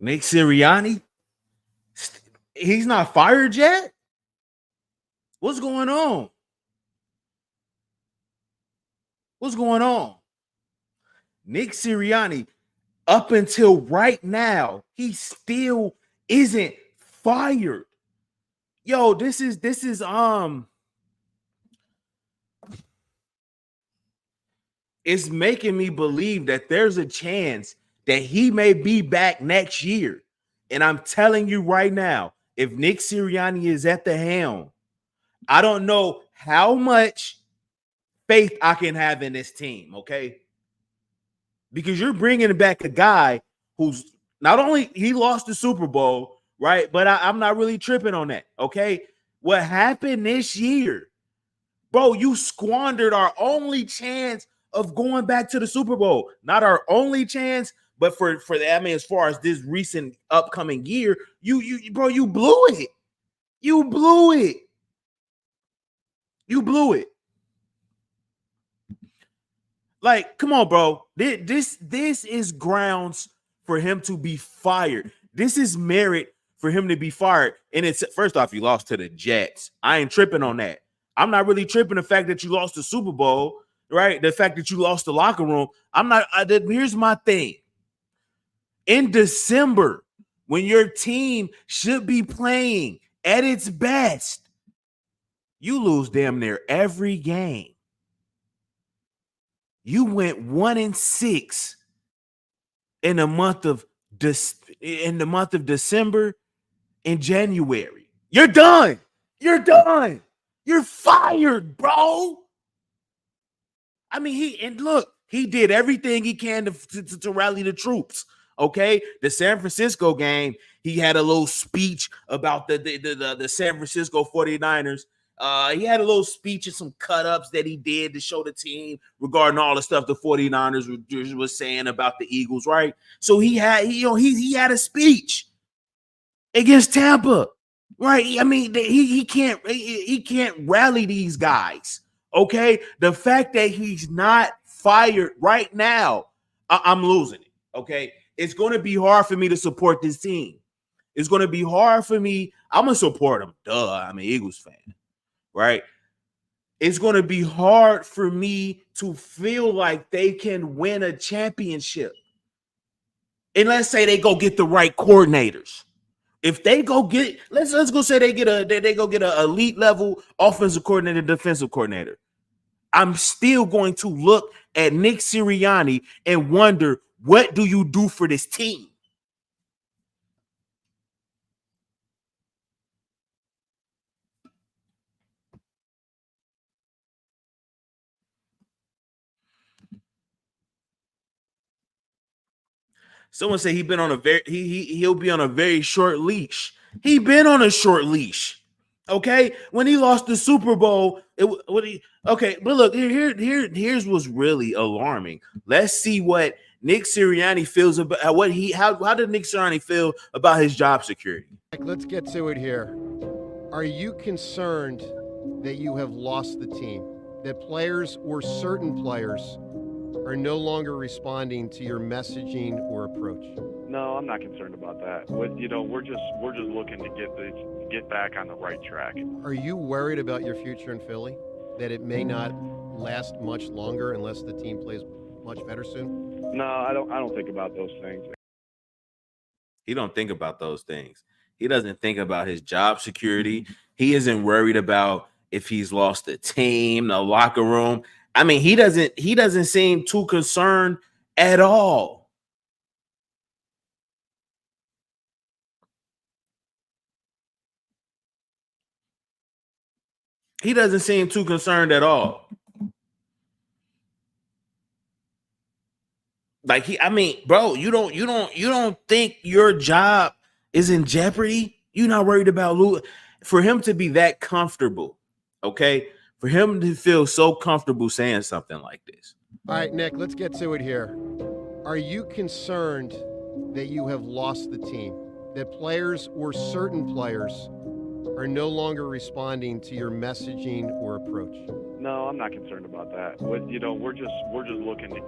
Nick Sirianni, he's not fired yet? What's going on? What's going on? Nick Sirianni, up until right now, he still isn't fired. Yo, this is it's making me believe that there's a chance that he may be back next year. And I'm telling you right now, if Nick Sirianni is at the helm, I don't know how much faith I can have in this team, okay? Because you're bringing back a guy who's not only he lost the Super Bowl, right? But I'm not really tripping on that, okay? What happened this year, bro, you squandered our only chance of going back to the Super Bowl. Not our only chance, but for that, I mean, as far as this recent upcoming year, you bro, you blew it. You blew it. You blew it. Like, come on, bro. This is grounds for him to be fired. This is merit for him to be fired. And it's first off, you lost to the Jets. I ain't tripping on that. I'm not really tripping the fact that you lost the Super Bowl, right? The fact that you lost the locker room. I'm not. Here's my thing. In December, when your team should be playing at its best, you lose damn near every game. You went 1-6 in the month of December and January. You're done. You're done. You're fired, bro. I mean, he did everything he can to rally the troops. Okay, the San Francisco game, he had a little speech about the San Francisco 49ers. He had a little speech and some cut-ups that he did to show the team regarding all the stuff the 49ers was saying about the Eagles, right? So he had a speech against Tampa, right? I mean, he can't rally these guys. Okay, the fact that he's not fired right now, I'm losing it. Okay, it's going to be hard for me to support this team. It's going to be hard for me. I'm gonna support them. Duh, I'm an Eagles fan. Right? It's going to be hard for me to feel like they can win a championship. And let's say they go get the right coordinators. If they go get, let's go say they go get an elite level offensive coordinator, defensive coordinator. I'm still going to look at Nick Sirianni and wonder, what do you do for this team? Someone said he'll be on a very short leash. He been on a short leash. Okay, when he lost the Super Bowl, but look, here's what's really alarming. Let's see what Nick Sirianni feels about how did Nick Sirianni feel about his job security? Let's get to it here. Are you concerned that you have lost the team? That players or certain players are no longer responding to your messaging or approach? No, I'm not concerned about that. We're just looking to get back on the right track. Are you worried about your future in Philly? That it may not last much longer unless the team plays much better soon? No, I don't think about those things. He don't think about those things. He doesn't think about his job security. He isn't worried about if he's lost the team, the locker room. I mean, he doesn't seem too concerned at all. He doesn't seem too concerned at all. Like bro, you don't think your job is in jeopardy? You're not worried about losing. For him to be that comfortable, okay? For him to feel so comfortable saying something like this. All right, Nick, let's get to it here. Are you concerned that you have lost the team? That players or certain players are no longer responding to your messaging or approach? No, I'm not concerned about that. We're just looking to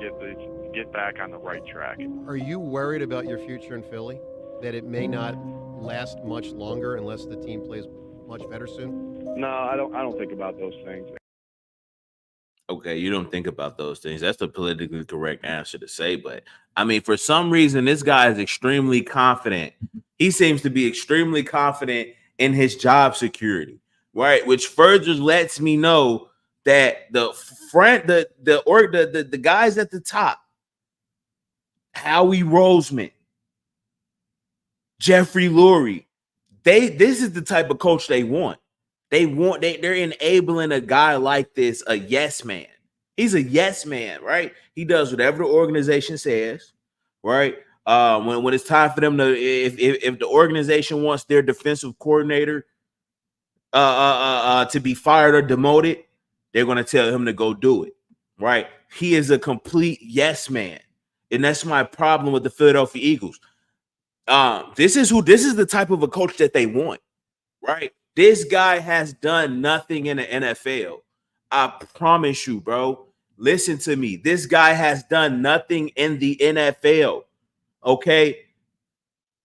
get back on the right track. Are you worried about your future in Philly? that it may not last much longer unless the team plays much better soon? No, I don't think about those things. Okay, you don't think about those things. That's the politically correct answer to say. But I mean, for some reason, this guy is extremely confident. He seems to be extremely confident in his job security, right? Which further lets me know that the guys at the top, Howie Roseman, Jeffrey Lurie, this is the type of coach they want. They're enabling a guy like this, a yes man. He's a yes man, right? He does whatever the organization says, right? When it's time for them to, if the organization wants their defensive coordinator to be fired or demoted, they're going to tell him to go do it, right? He is a complete yes man, and that's my problem with the Philadelphia Eagles. This is the type of a coach that they want, right? This guy has done nothing in the NFL. I promise you, bro. Listen to me. This guy has done nothing in the NFL. Okay.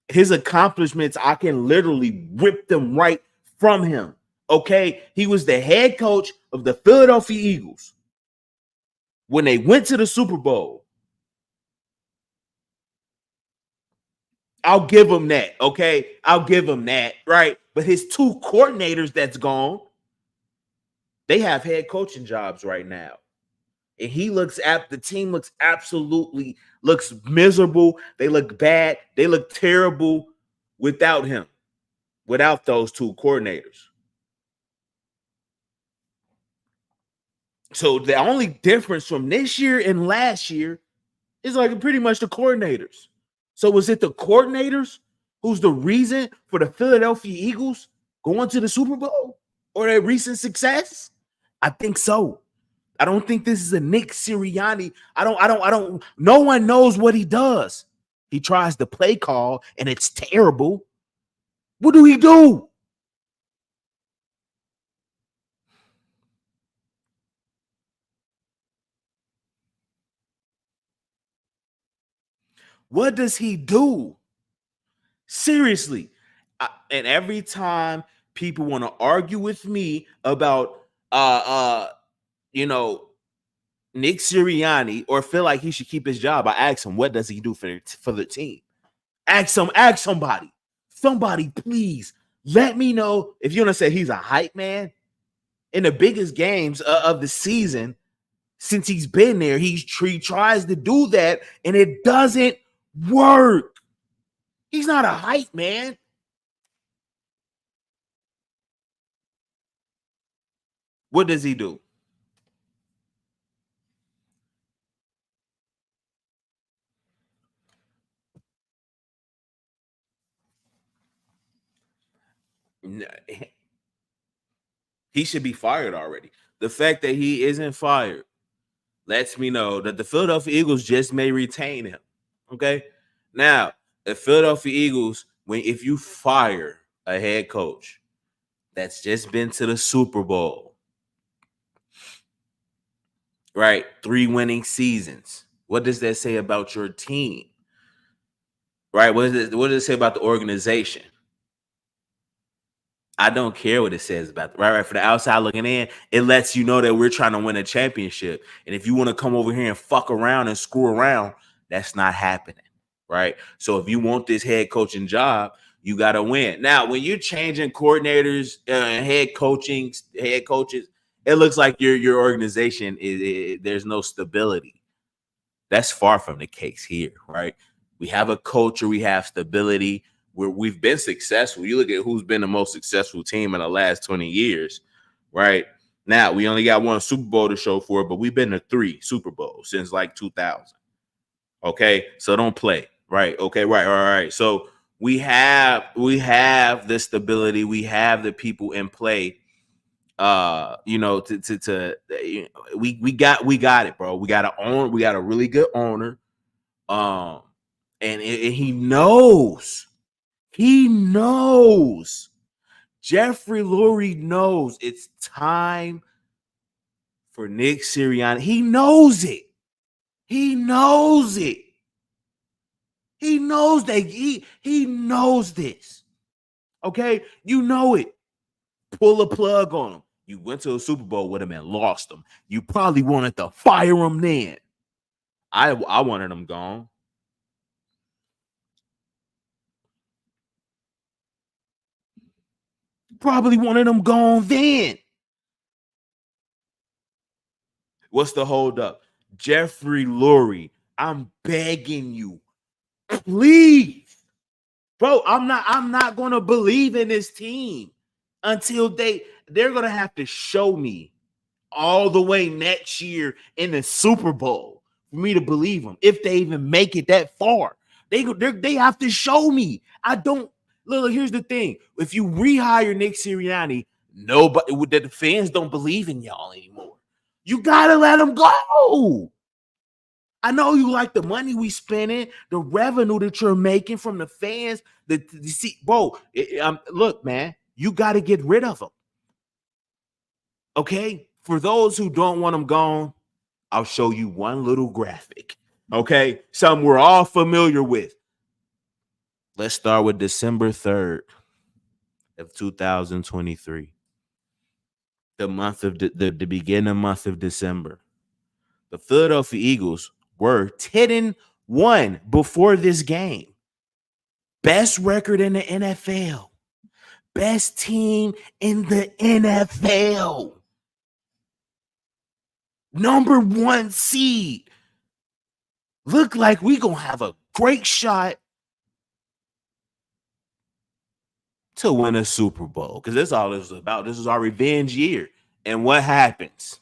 His accomplishments, I can literally rip them right from him. Okay. He was the head coach of the Philadelphia Eagles when they went to the Super Bowl. I'll give him that. Okay. I'll give him that. Right. But his two coordinators that's gone, they have head coaching jobs right now. And the team looks miserable. They look bad. They look terrible without him, without those two coordinators. So the only difference from this year and last year is like pretty much the coordinators. So was it the coordinators who's the reason for the Philadelphia Eagles going to the Super Bowl or their recent success? I think so. I don't think this is a Nick Sirianni. No one knows what he does. He tries to play call and it's terrible. What do he do? What does he do? Seriously. And every time people want to argue with me about Nick Sirianni or feel like he should keep his job, I ask him, what does he do for the team? Ask somebody. Somebody, please let me know if you want to say he's a hype man. In the biggest games of the season, since he's been there, he tries to do that and it doesn't work. He's not a hype man. What does he do? He should be fired already. The fact that he isn't fired lets me know that the Philadelphia Eagles just may retain him. Okay. Now, the Philadelphia Eagles, if you fire a head coach that's just been to the Super Bowl, right? 3 winning seasons. What does that say about your team? Right? What does it say about the organization? I don't care what it says about right. For the outside looking in, it lets you know that we're trying to win a championship. And if you want to come over here and fuck around and screw around, that's not happening. Right. So if you want this head coaching job, you got to win. Now, when you're changing coordinators, head coaches, it looks like your organization there's no stability. That's far from the case here, right? We have a culture, we have stability. We've been successful. You look at who's been the most successful team in the last 20 years, right? Now, we only got one Super Bowl to show for it, but we've been to 3 Super Bowls since like 2000. Okay, so don't play, right? Okay, right, all right. So we have the stability, we have the people in play. We got it, bro. We got a really good owner. And he knows. He knows. Jeffrey Lurie knows it's time for Nick Sirianni. He knows it. He knows it. He knows that he knows this. Okay, you know it. Pull a plug on him. You went to a Super Bowl with him and lost him. You probably wanted to fire him then. I wanted him gone. Probably wanted him gone then. What's the holdup? Jeffrey Lurie, I'm begging you, please. Bro, I'm not gonna believe in this team until they're gonna have to show me all the way next year in the Super Bowl for me to believe them. If they even make it that far, they have to show me. I don't look. Here's the thing: if you rehire Nick Sirianni, nobody, the fans don't believe in y'all anymore. You gotta let them go. I know you like the money we spending, the revenue that you're making from the fans. Bro, look, man, you got to get rid of them. Okay, for those who don't want them gone, I'll show you one little graphic. Okay, something we're all familiar with. Let's start with December 3rd of 2023. The month of the beginning month of December. The Philadelphia Eagles were 10-1 before this game. Best record in the NFL. Best team in the NFL. Number 1 seed. Look like we gonna have a great shot to win a Super Bowl, because that's all this is about. This is our revenge year. And what happens?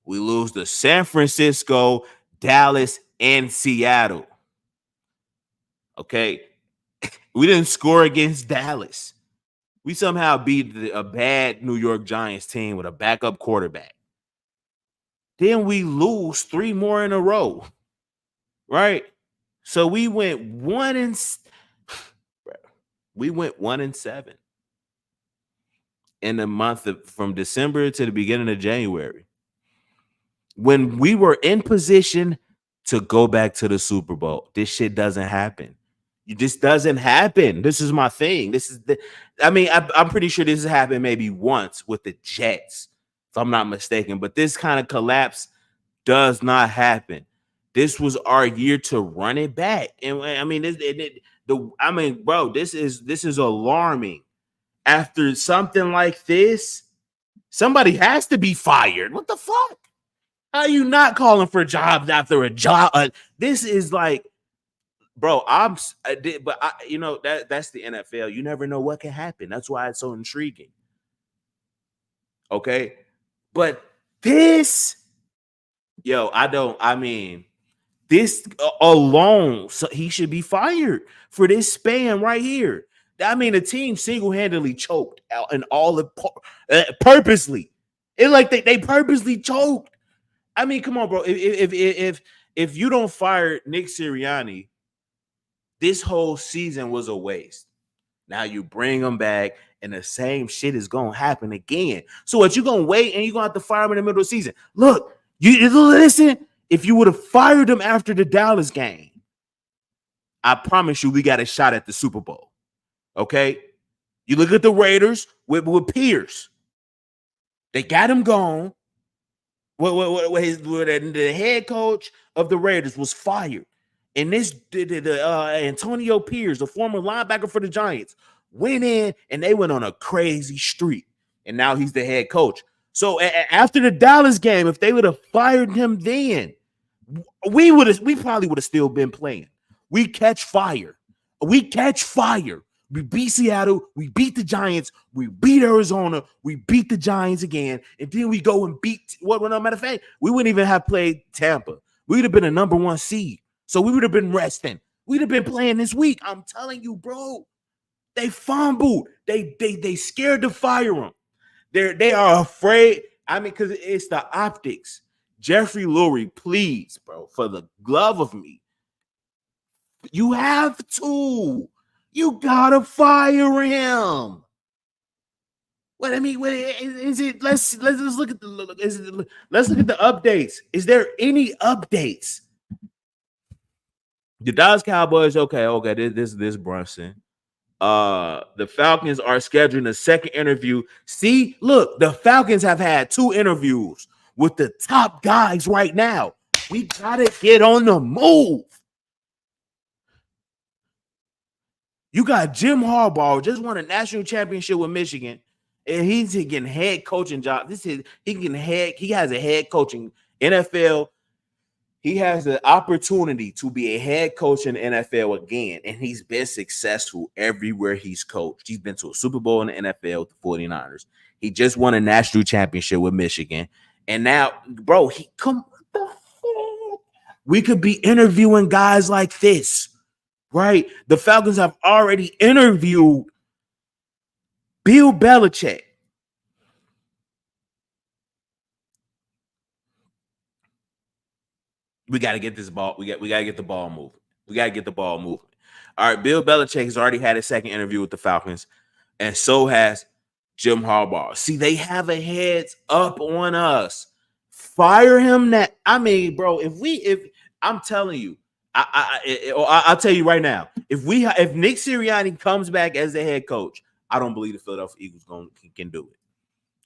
We lose to San Francisco, Dallas, and Seattle. Okay. We didn't score against Dallas. We somehow beat a bad New York Giants team with a backup quarterback. Then we lose 3 more in a row. Right? So we went 1-7 in the month from December to the beginning of January, when we were in position to go back to the Super Bowl. This shit doesn't happen. This doesn't happen. This is my thing. I'm pretty sure this has happened maybe once with the Jets, if I'm not mistaken. But this kind of collapse does not happen. This was our year to run it back. And I mean, bro, this is alarming. After something like this, somebody has to be fired. What the fuck? How are you not calling for jobs after a job? This is like, bro, that's the NFL. You never know what can happen. That's why it's so intriguing. Okay. But this alone, so he should be fired for this span right here. I mean, the team single-handedly choked out and all the purposely. It's like they purposely choked. I mean, come on, bro. If you don't fire Nick Sirianni, this whole season was a waste. Now you bring him back, and the same shit is gonna happen again. So what, you gonna wait and you gonna have to fire him in the middle of the season? Look, you listen. If you would have fired him after the Dallas game, I promise you we got a shot at the Super Bowl. Okay? You look at the Raiders with Pierce. They got him gone. The head coach of the Raiders was fired. And Antonio Pierce, the former linebacker for the Giants, went in and they went on a crazy streak. And now he's the head coach. So after the Dallas game, if they would have fired him then, we probably would have still been playing. We catch fire. We beat Seattle. We beat the Giants. We beat Arizona. We beat the Giants again. And then we go and beat no matter of fact, we wouldn't even have played Tampa. We would have been a number 1 seed. So we would have been resting. We'd have been playing this week. I'm telling you, bro. They fumbled. They scared to fire him. They are afraid. I mean, because it's the optics. Jeffrey Lurie, please, bro, for the love of me, you have to. You gotta fire him. What I mean, what is it? Let's look at let's look at the updates. Is there any updates? The Dallas Cowboys, okay, this Brunson. The Falcons are scheduling a second interview. See, look, the Falcons have had 2 interviews with the top guys right now. We gotta get on the move. You got Jim Harbaugh, just won a national championship with Michigan, and he's getting head coaching job. He has a head coaching NFL. He has the opportunity to be a head coach in the NFL again, and he's been successful everywhere he's coached. He's been to a Super Bowl in the NFL with the 49ers. He just won a national championship with Michigan. And now, bro, we could be interviewing guys like this, right? The Falcons have already interviewed Bill Belichick. We got to get this ball. We got to get the ball moving. We got to get the ball moving. All right, Bill Belichick has already had a second interview with the Falcons, and so has Jim Harbaugh. See, they have a heads up on us. Fire him. Bro, if I'm telling you, I'll tell you right now, if Nick Sirianni comes back as the head coach, I don't believe the Philadelphia Eagles can do it.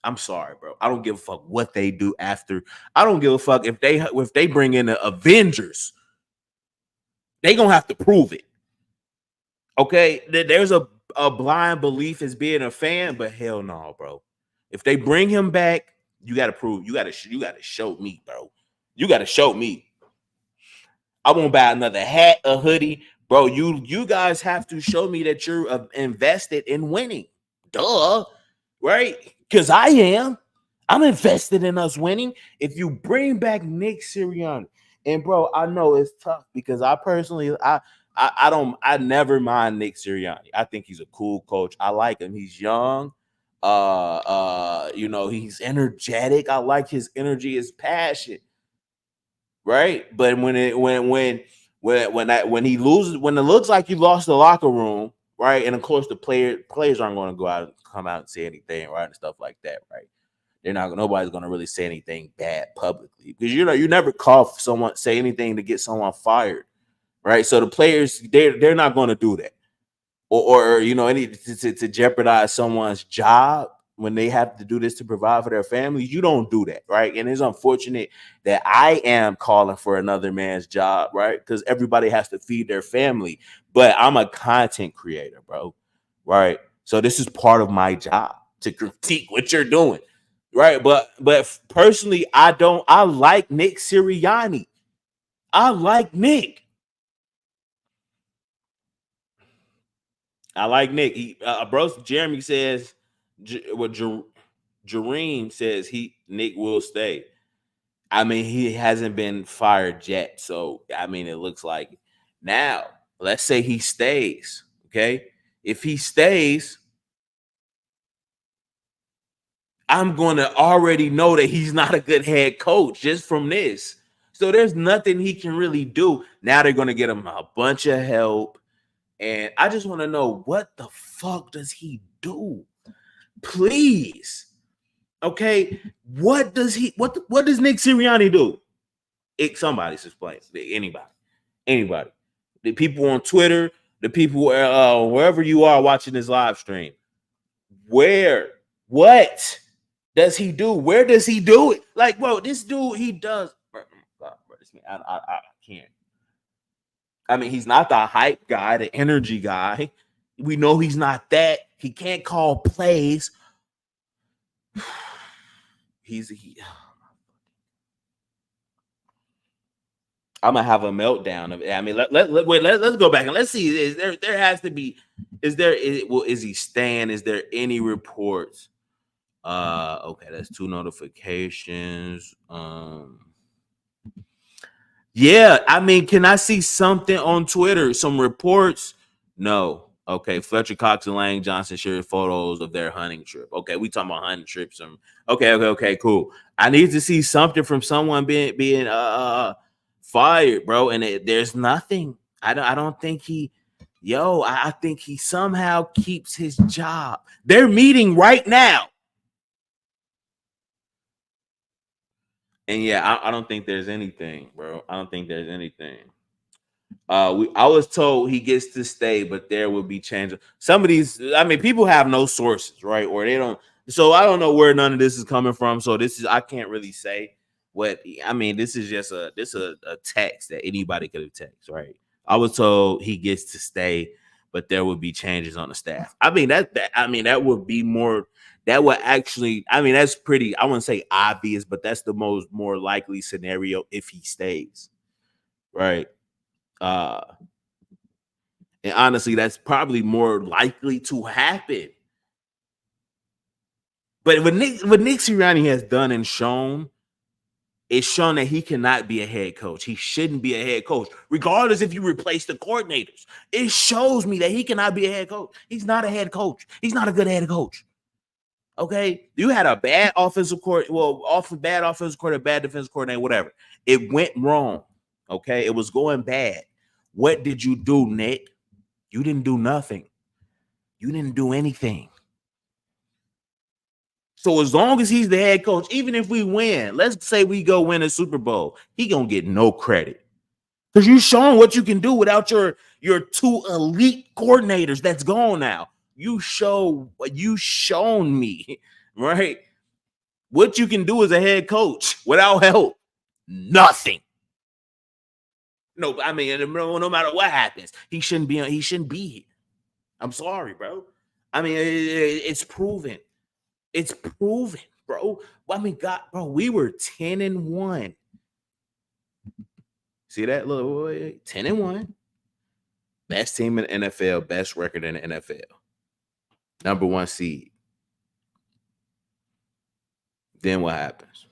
I'm sorry, bro. I don't give a fuck what they do after. I don't give a fuck if they bring in the Avengers. They gonna have to prove it. Okay, there's a blind belief as being a fan, but hell no, bro. If they bring him back, you got to prove. You got to show me, bro. You got to show me. I won't buy another hat, a hoodie, bro. You guys have to show me that you're invested in winning. Duh, right? Because I am. I'm invested in us winning. If you bring back Nick Sirianni, and bro, I know it's tough because I personally, I never mind Nick Sirianni. I think he's a cool coach. I like him. He's young. He's energetic. I like his energy, his passion. Right? But when he loses, when it looks like you lost the locker room, right? And of course the players aren't going to go out and come out and say anything, right? And stuff like that, right? Nobody's going to really say anything bad publicly because you never call someone, say anything to get someone fired. Right. So the players, they're not going to do that or any to jeopardize someone's job when they have to do this to provide for their family. You don't do that. Right. And it's unfortunate that I am calling for another man's job. Right. Because everybody has to feed their family. But I'm a content creator, bro. Right. So this is part of my job to critique what you're doing. Right. But personally, I like Nick Sirianni. I like Nick. I like Nick. Bro, Jeremy says, Jareem says Nick will stay. I mean, he hasn't been fired yet. So, I mean, it looks like now, let's say he stays. Okay. If he stays, I'm going to already know that he's not a good head coach just from this. So there's nothing he can really do. Now they're going to get him a bunch of help. And I just want to know, what the fuck does he do? Please. Okay. What does Nick Sirianni do? Somebody's explaining. Anybody. The people on Twitter, the people wherever you are watching this live stream. What does he do? Where does he do it? Like, bro, this dude, he does. I can't. I mean, he's not the hype guy, the energy guy. We know he's not that. He can't call plays. I'm gonna have a meltdown of it. I mean, let's go back and let's see. There has to be. Is he staying? Is there any reports? Okay, that's 2 notifications. Yeah, I mean, can I see something on Twitter? Some reports? No. Okay, Fletcher Cox and Lane Johnson shared photos of their hunting trip. Okay, we talking about hunting trips. Okay, cool. I need to see something from someone being fired, bro. And there's nothing. I don't think I think he somehow keeps his job. They're meeting right now. And yeah, I don't think there's anything, bro. I don't think there's anything. I was told he gets to stay, but there will be changes. Some of these, I mean, people have no sources, right? Or they don't. So I don't know where none of this is coming from. So I can't really say what. I mean, this is just a text that anybody could have texted, right? I was told he gets to stay, but there would be changes on the staff. I mean that would be more. That would actually. I mean, that's pretty. I wouldn't say obvious, but that's the more likely scenario if he stays, right? Uh, and honestly, that's probably more likely to happen. But what Nick Sirianni has done and shown, it's shown that he cannot be a head coach. He shouldn't be a head coach, regardless if you replace the coordinators. It shows me that he cannot be a head coach. He's not a head coach. He's not a good head coach. Okay, you had a bad offensive coordinator, bad offensive coordinator, bad defensive coordinator, whatever. It went wrong. Okay, it was going bad. What did you do, Nick? You didn't do nothing. You didn't do anything. So as long as he's the head coach, even if we win, let's say we go win a Super Bowl, he gonna get no credit. Because you shown what you can do without your two elite coordinators that's gone now. You shown me, right? What you can do as a head coach without help. Nothing. No, I mean, no matter what happens, he shouldn't be here. I'm sorry, bro. I mean, it's proven. It's proven, bro. I mean, God, bro, we were 10-1. See that little boy? 10-1. Best team in the NFL, best record in the NFL. Number 1 seed. Then what happens?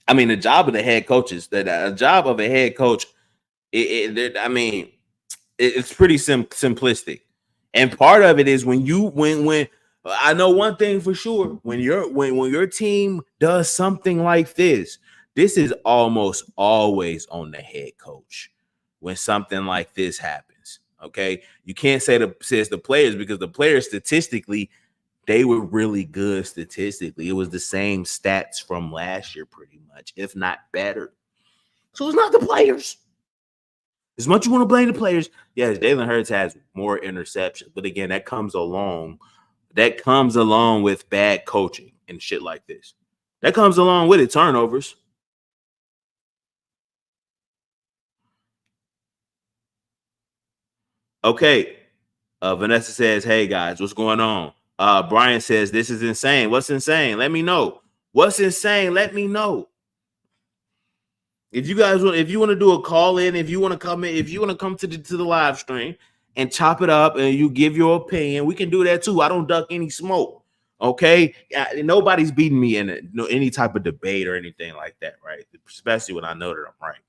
I mean, the job of the head coach is that a job of a head coach. I mean, it's pretty simplistic, and part of it is when I know one thing for sure: when your team does something like this is almost always on the head coach. When something like this happens, okay, you can't say it's the players because the players statistically. They were really good statistically. It was the same stats from last year, pretty much, if not better. So it's not the players. As much as you want to blame the players, yes, Jalen Hurts has more interceptions, but again, that comes along with bad coaching and shit like this. That comes along with it, turnovers. Okay. Vanessa says, "Hey guys, what's going on?" Brian says, "This is insane. What's insane? Let me know. What's insane? Let me know." If you want to do a call in, if you want to come to the live stream and chop it up and you give your opinion, we can do that too. I don't duck any smoke. Okay, nobody's beating me in any type of debate or anything like that, right? Especially when I know that I'm right.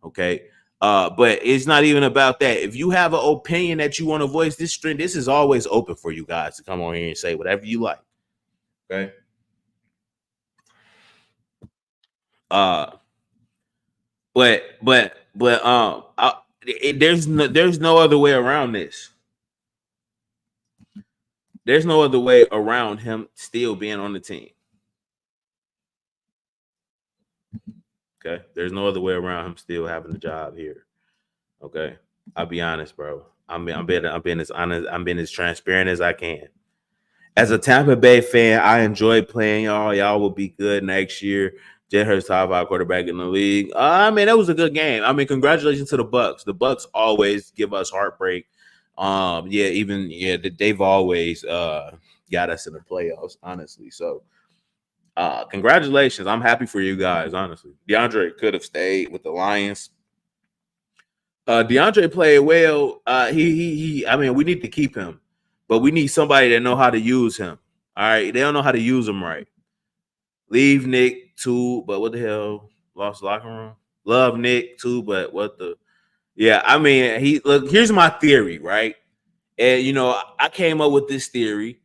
Okay, but it's not even about that. If you have an opinion that you want to voice, this is always open for you guys to come on here and say whatever you like. Okay. There's no other way around this. There's no other way around him still being on the team. Okay, there's no other way around him still having a job here. Okay, I'll be honest, bro. I'm being as honest. I'm being as transparent as I can. As a Tampa Bay fan, I enjoy playing y'all. Y'all will be good next year. Jalen Hurts top 5 quarterback in the league. I mean, that was a good game. I mean, congratulations to the Bucs. The Bucs always give us heartbreak. They've always got us in the playoffs, honestly. So, congratulations. I'm happy for you guys, honestly. DeAndre could have stayed with the Lions. DeAndre played well. I mean, we need to keep him, but we need somebody that know how to use him. All right, they don't know how to use him right. Leave Nick too, but what the hell? Lost locker room. Love Nick too, but what the? Yeah, I mean, here's my theory, right? And I came up with this theory,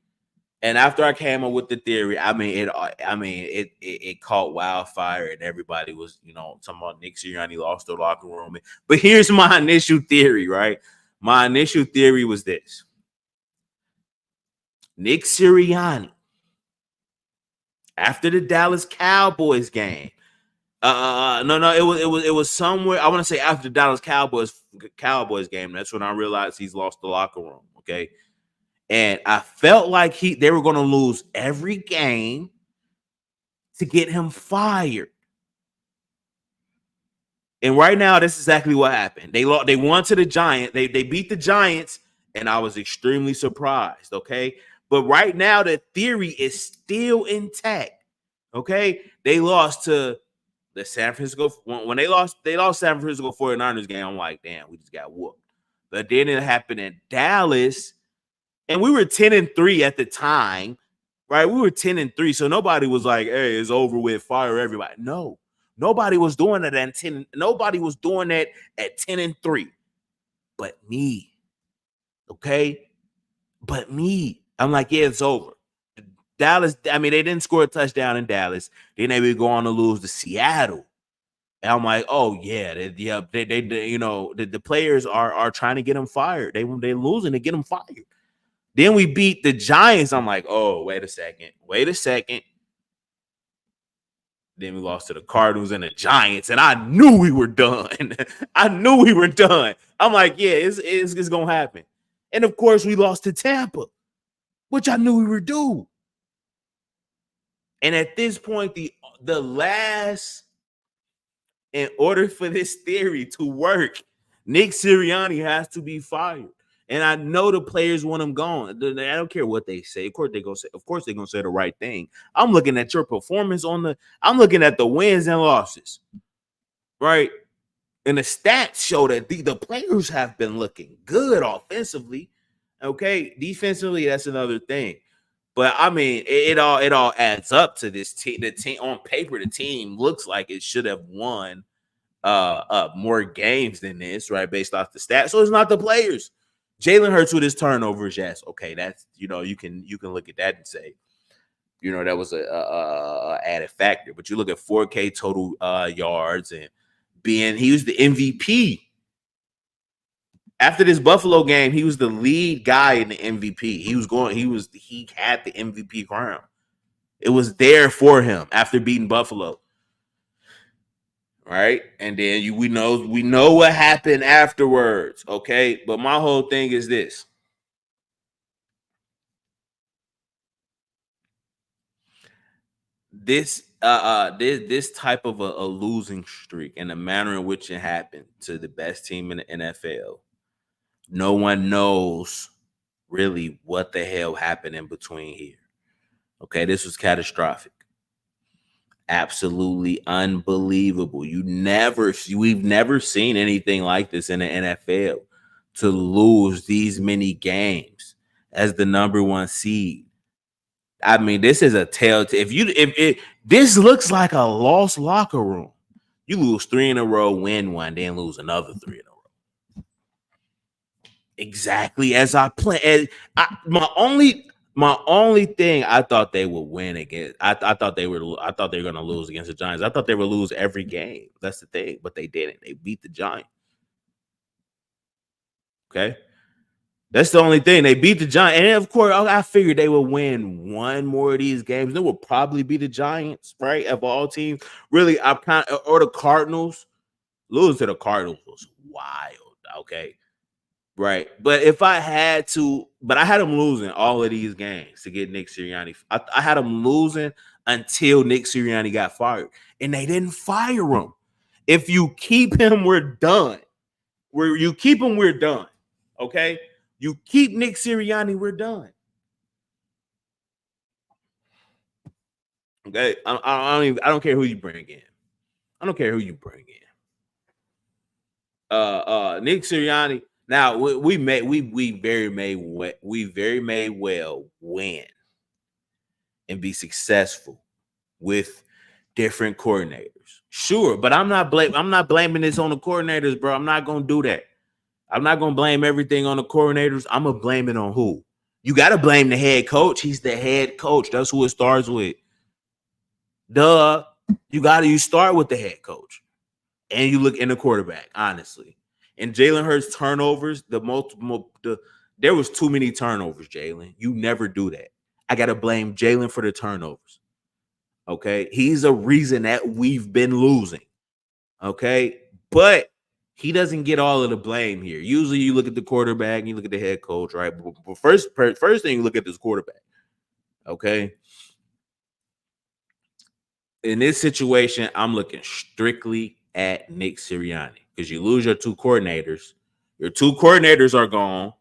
and after I came up with the theory, it caught wildfire, and everybody was, talking about Nick Sirianni lost the locker room. But here's my initial theory, right? My initial theory was this: Nick Sirianni, after the Dallas Cowboys game. No, it was somewhere. I want to say after the Dallas Cowboys game. That's when I realized he's lost the locker room. Okay, and I felt like they were going to lose every game to get him fired. And right now, this is exactly what happened. They won to the Giants. They beat the Giants, and I was extremely surprised. Okay, but right now the theory is still intact. Okay, they lost to the San Francisco when they lost San Francisco 49ers game. I'm like, damn, we just got whooped. But then it happened in Dallas, and we were 10-3 at the time, right? We were 10-3, so nobody was like, hey, it's over with, fire everybody. No. Nobody was doing that at 10. Nobody was doing that at 10-3. But me. Okay? But me. I'm like, yeah, it's over. Dallas, I mean, they didn't score a touchdown in Dallas. Then they would go on to lose to Seattle. And I'm like, oh yeah, they you know, the players are trying to get them fired. They're losing to get them fired. Then we beat the Giants. I'm like, oh, wait a second. Then we lost to the Cardinals and the Giants, and I knew we were done. I'm like, yeah, it's gonna happen. And of course, we lost to Tampa, which I knew we were due. And at this point, the last, in order for this theory to work, Nick Sirianni has to be fired. And I know the players want him gone. I don't care what they say. Of course they're gonna say the right thing. I'm looking at your performance I'm looking at the wins and losses. Right? And the stats show that the players have been looking good offensively. Okay. Defensively, that's another thing. But I mean, it all adds up to this team. The team on paper, the team looks like it should have won more games than this, right? Based off the stats. So it's not the players. Jalen Hurts with his turnovers, yes, okay, that's, you know, you can look at that and say, you know, that was a added factor. But you look at 4K total yards and he was the MVP. After this Buffalo game, he was the lead guy in the MVP. He had the MVP crown. It was there for him after beating Buffalo. Right, and then we know what happened afterwards. Okay, but my whole thing is this: this type of a losing streak and the manner in which it happened to the best team in the NFL. No one knows really what the hell happened in between here. Okay, this was catastrophic. Absolutely unbelievable. We've never seen anything like this in the NFL, to lose these many games as the number one seed. I mean, this is a telltale. If this looks like a lost locker room, you lose 3 in a row, win one, then lose another 3 in a row. Exactly as I planned. My only thing I thought they would win against, I thought they were going to lose against the Giants. I thought they would lose every game. That's the thing, but they didn't. They beat the Giants. Okay, that's the only thing. They beat the Giants, and of course, I figured they would win one more of these games. It would probably be the Giants, right? Of all teams, really, or the Cardinals. Losing to the Cardinals was wild. Okay. Right. But if I had to, but I had him losing all of these games to get Nick Sirianni. I had him losing until Nick Sirianni got fired. And they didn't fire him. If you keep him, we're done. We're done. Okay? You keep Nick Sirianni, we're done. Okay. I don't care who you bring in. I don't care who you bring in. Nick Sirianni. Now we very may well win and be successful with different coordinators. Sure, but I'm not blaming this on the coordinators, bro. I'm not gonna do that. I'm not gonna blame everything on the coordinators. I'm gonna blame it on who? You gotta blame the head coach. He's the head coach. That's who it starts with. Duh. You start with the head coach. And you look in the quarterback, honestly. And Jalen Hurts turnovers, the There was too many turnovers, Jalen. You never do that. I got to blame Jalen for the turnovers. Okay. He's a reason that we've been losing. Okay. But he doesn't get all of the blame here. Usually you look at the quarterback and you look at the head coach, right? But first thing you look at this quarterback. Okay. In this situation, I'm looking strictly at Nick Sirianni because you lose your two coordinators. Your two coordinators are gone.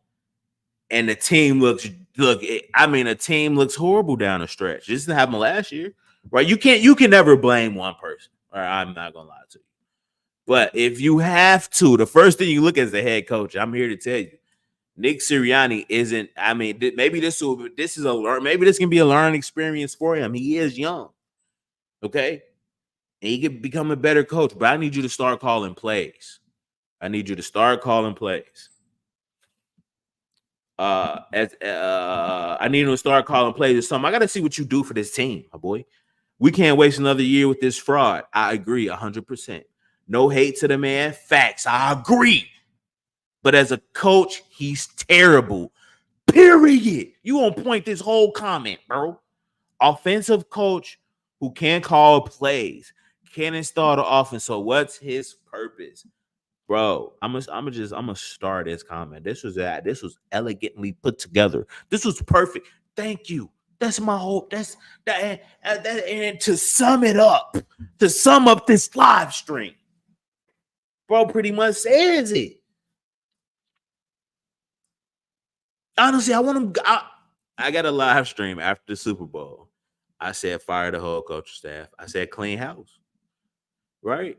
And the team a team looks horrible down the stretch. This didn't happen last year, right? You can never blame one person. All right, I'm not gonna lie to you. But if you have to, the first thing you look at is the head coach. I'm here to tell you, Nick Sirianni isn't. I mean, maybe this can be a learning experience for him. He is young, okay, and he could become a better coach. But I need you to start calling plays. I need you to start calling plays. I need him to start calling plays or something. I got to see what you do for this team, my boy. We can't waste another year with this fraud. I agree 100%. No hate to the man. Facts. I agree. But as a coach, he's terrible. Period. You won't point this whole comment, bro. Offensive coach who can call plays, can install the offense. So what's his purpose? Bro, I'm gonna start this comment. This was elegantly put together. This was perfect. Thank you. That's my hope. That's that. And to sum up this live stream, bro, pretty much says it. Honestly, I want him. I got a live stream after the Super Bowl. I said fire the whole coaching staff. I said clean house. Right.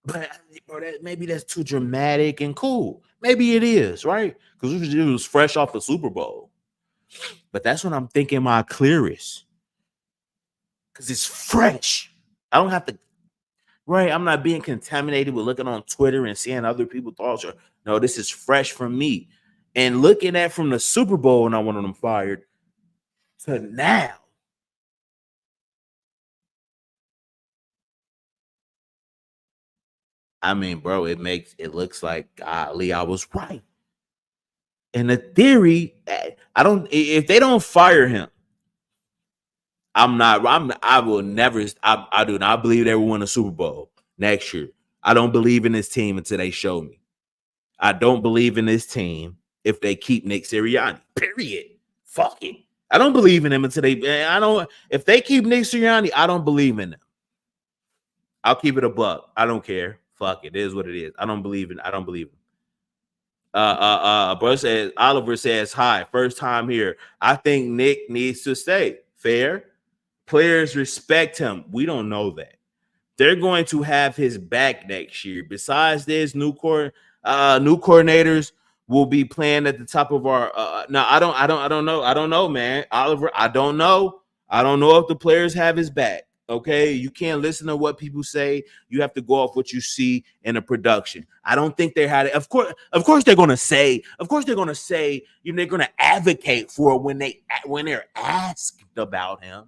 But bro, maybe that's too dramatic and cool. Maybe it is, right? Because it was fresh off the Super Bowl. But that's when I'm thinking my clearest. Because it's fresh. I don't have to, right? I'm not being contaminated with looking on Twitter and seeing other people's thoughts. No, this is fresh from me. And looking at from the Super Bowl when I wanted them fired to now. I mean, bro, it looks like, golly, I was right. And the theory, if they don't fire him, I will never, I do not believe they will win a Super Bowl next year. I don't believe in this team until they show me. I don't believe in this team if they keep Nick Sirianni, period. Fuck it. I don't believe in them until if they keep Nick Sirianni, I don't believe in them. I'll keep it a buck. I don't care. Fuck it. It is what it is. I don't believe in. Bro says Oliver says hi. First time here. I think Nick needs to stay. Fair. Players respect him. We don't know that. They're going to have his back next year. Besides this, new coordinators will be playing at the top of our. No, I don't know. I don't know, man. Oliver, I don't know. I don't know if the players have his back. Okay, you can't listen to what people say. You have to go off what you see in the production. I don't think they had it. Of course, they're gonna say. Of course, they're gonna say. They're gonna advocate for it when they're asked about him,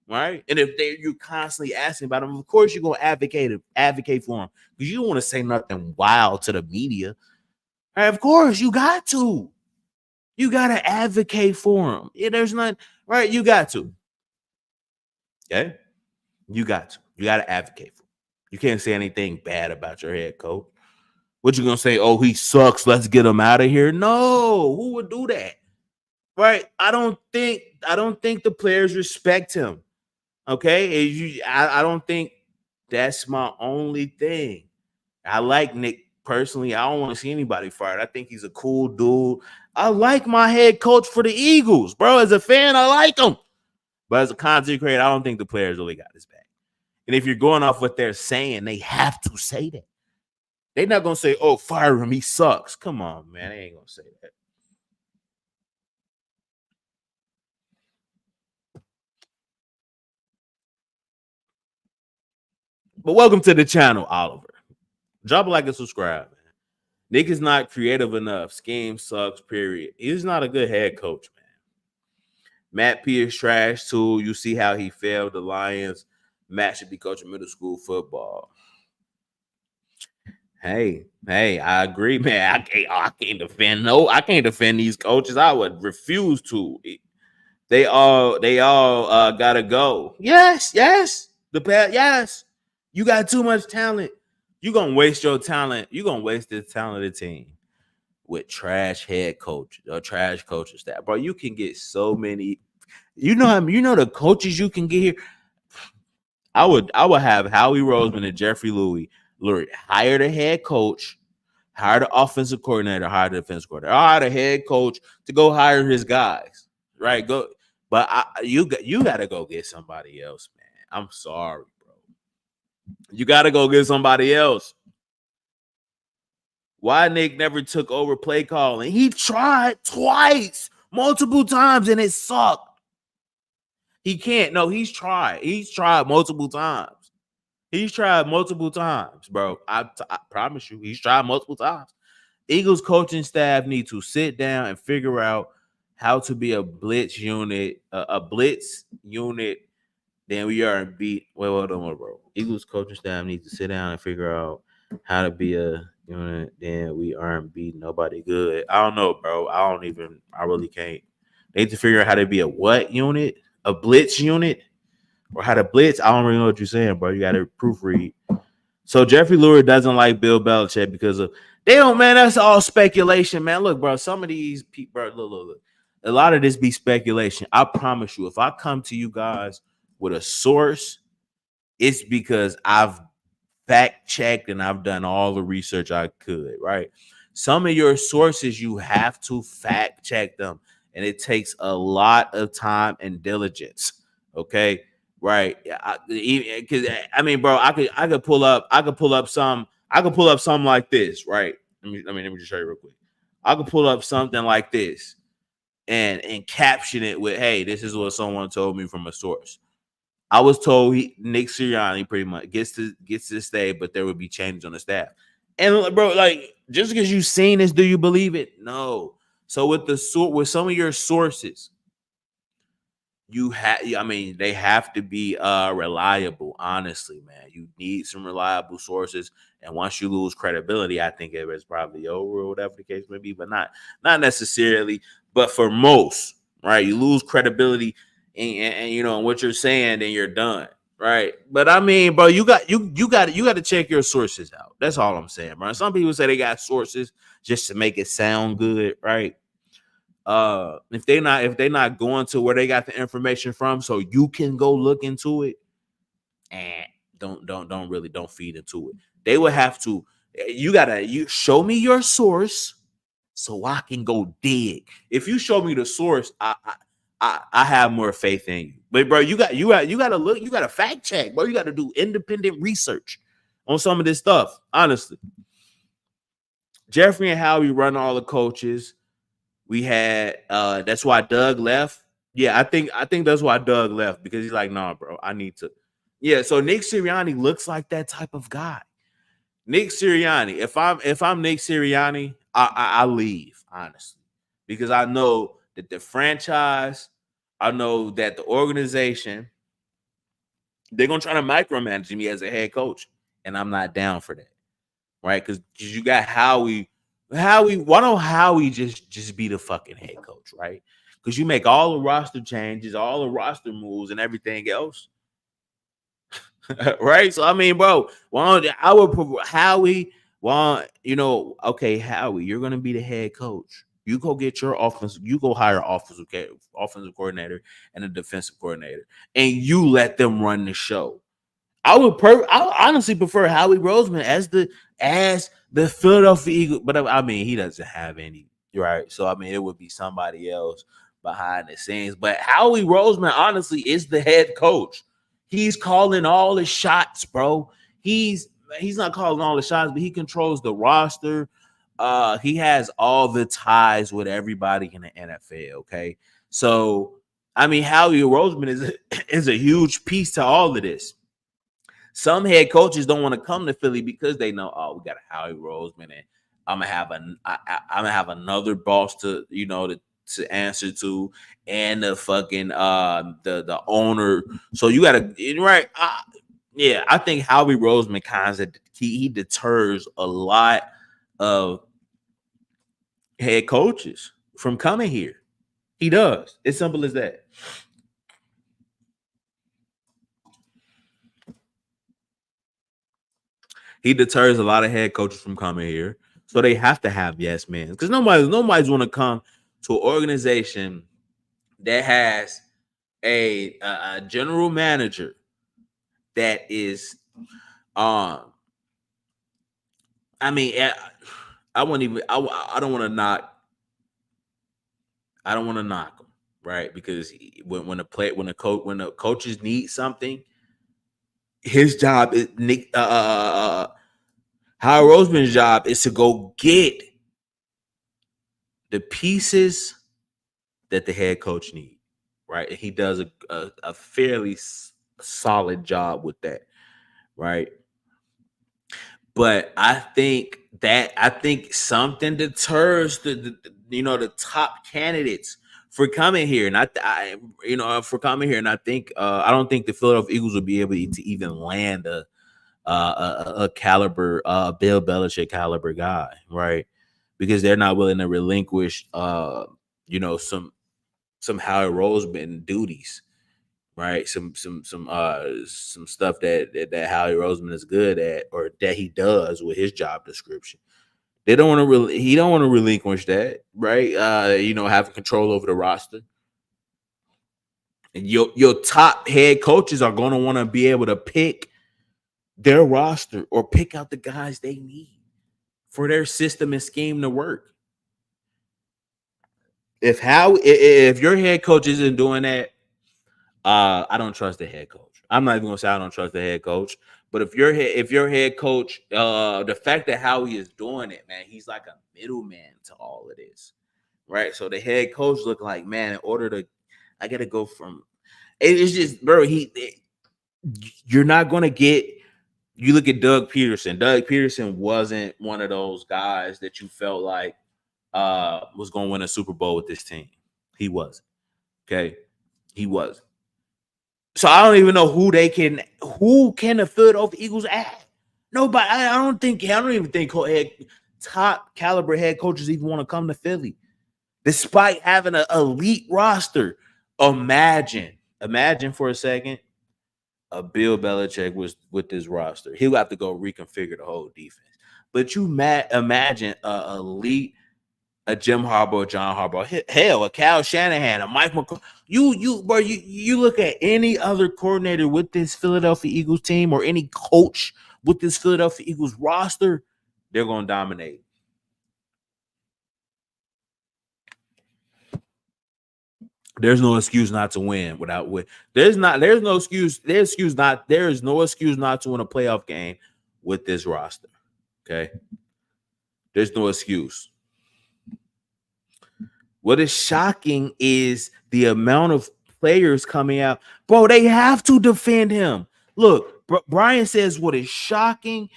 right? And if you're constantly asking about him, of course you're gonna advocate for him because you don't want to say nothing wild to the media. Right, of course, you got to. You gotta advocate for him. Yeah, there's not right. You got to. Okay. You got to advocate for him. You can't say anything bad about your head coach. What you gonna say? Oh, he sucks. Let's get him out of here. No, who would do that? Right? I don't think the players respect him. Okay, I don't think that's my only thing. I like Nick personally. I don't want to see anybody fired. I think he's a cool dude. I like my head coach for the Eagles, bro. As a fan, I like him. But as a content creator, I don't think the players really got his back. And if you're going off what they're saying, they have to say that. They're not going to say, oh, fire him. He sucks. Come on, man. They ain't going to say that. But welcome to the channel, Oliver. Drop a like and subscribe, man. Nick is not creative enough. Scheme sucks, period. He's not a good head coach, man. Matt P is trash, too. You see how he failed the Lions. Matt should be coaching middle school football. Hey, I agree, man. I can't defend these coaches. I would refuse to. They all gotta go. Yes. Yes. You got too much talent. You gonna waste your talent. You gonna waste this talented team with trash head coach or trash coaching staff, bro. You can get so many. You know the coaches you can get here. I would have Howie Roseman and Jeffrey Lurie hire the head coach, hire the offensive coordinator, hire the defensive coordinator, hire the head coach to go hire his guys. Right? Go, but you got to go get somebody else, man. I'm sorry, bro. You got to go get somebody else. Why Nick never took over play calling? He tried twice, multiple times, and it sucked. He can't. No, he's tried. He's tried multiple times. He's tried multiple times, bro. I promise you, he's tried multiple times. Eagles coaching staff need to sit down and figure out how to be a blitz unit, Then we are in beat. Wait, hold on, bro. Eagles coaching staff need to sit down and figure out how to be a unit. Then we aren't beating nobody good. I don't know, bro. I really can't. They need to figure out how to be a what unit? A blitz unit? Or how to blitz? I don't really know what you're saying, bro. You got to proofread. So Jeffrey Lurie doesn't like Bill Belichick because of they don't, man. That's all speculation, man. Look, bro. Some of these people, bro, look. A lot of this be speculation. I promise you, if I come to you guys with a source, it's because I've fact checked and I've done all the research I could. Right. Some of your sources you have to fact check them, and it takes a lot of time and diligence. Okay. Right. Because I mean, bro, I could pull up some like this, right? Let me just show you real quick. I could pull up something like this and caption it with, "Hey, this is what someone told me from a source." I was told Nick Sirianni pretty much gets to stay, but there would be changes on the staff. And bro, like just because you've seen this, do you believe it? No. So with some of your sources, they have to be reliable. Honestly, man, you need some reliable sources. And once you lose credibility, I think it was probably over or whatever the case may be, but not necessarily. But for most, right, you lose credibility and you know what you're saying, then you're done. Right. But I mean, bro, you got to check your sources out. That's all I'm saying, bro. Some people say they got sources just to make it sound good, right? If they're not going to where they got the information from, so you can go look into it, and don't feed into it. They would have to. You show me your source so I can go dig. If you show me the source, I have more faith in you. But bro, you got to look. You got to fact check, bro. You got to do independent research on some of this stuff. Honestly, Jeffrey and Howie run all the coaches. We had that's why Doug left. Yeah, I think that's why Doug left, because he's like, nah, bro, I need to. Yeah, so Nick Sirianni looks like that type of guy. Nick Sirianni. If I'm Nick Sirianni, I leave, honestly. Because I know that the franchise, I know that the organization, they're gonna try to micromanage me as a head coach. And I'm not down for that. Right? Because you got Howie. Why don't Howie just be the fucking head coach, right? Because you make all the roster changes, all the roster moves, and everything else, right? So I mean, bro, I would put Howie? Okay, Howie, you're gonna be the head coach. You go get your offense. You go hire offensive coordinator and a defensive coordinator, and you let them run the show. I would honestly prefer Howie Roseman as the Philadelphia Eagles, but I mean he doesn't have any, right? So I mean it would be somebody else behind the scenes. But Howie Roseman honestly is the head coach. He's calling all the shots, bro. He's not calling all the shots, but he controls the roster. He has all the ties with everybody in the NFL. Okay, so I mean Howie Roseman is a huge piece to all of this. Some head coaches don't want to come to Philly because they know, oh, we got a Howie Roseman, and I'm gonna have another boss to answer to, and the fucking the owner. So you gotta right. Yeah, I think Howie Roseman kind of he deters a lot of head coaches from coming here. He does. It's simple as that. He deters a lot of head coaches from coming here. So they have to have yes men. Because nobody's want to come to an organization that has a general manager that is I mean, I won't even I don't want to knock him, right? Because when the coaches need something, his job is Howard Roseman's job is to go get the pieces that the head coach needs, right? And he does a fairly solid job with that, right? But I think something deters the top candidates for coming here, and for coming here, and I think I don't think the Philadelphia Eagles will be able to even land a caliber Bill Belichick caliber guy, right? Because they're not willing to relinquish some Howard Roseman duties, right? Some stuff that Howie Roseman is good at, or that he does with his job description. He don't want to relinquish that, right? Having control over the roster. And your top head coaches are going to want to be able to pick their roster or pick out the guys they need for their system and scheme to work. If your head coach isn't doing that, I don't trust the head coach. I'm not even gonna say I don't trust the head coach, but if your head coach, the fact that Howie is doing it, man, he's like a middleman to all of this, right? So the head coach look like, man, in order to, I gotta go from. It's just, bro. You're not gonna get. You look at Doug Peterson. Doug Peterson wasn't one of those guys that you felt like was gonna win a Super Bowl with this team. He wasn't. Okay, he wasn't. So I don't even know who can the Philadelphia Eagles add. Nobody. I don't even think top caliber head coaches even want to come to Philly, despite having an elite roster. Imagine for a second, a Bill Belichick was with this roster. He'll have to go reconfigure the whole defense. But you imagine a elite, a Jim Harbaugh, John Harbaugh, hell, a Kyle Shanahan, a Mike McCarthy. You look at any other coordinator with this Philadelphia Eagles team or any coach with this Philadelphia Eagles roster, they're going to dominate. There's no excuse not to win without win. There is no excuse not to win a playoff game with this roster. Okay. There's no excuse. What is shocking is the amount of players coming out. Bro, they have to defend him. Look, Brian says what is shocking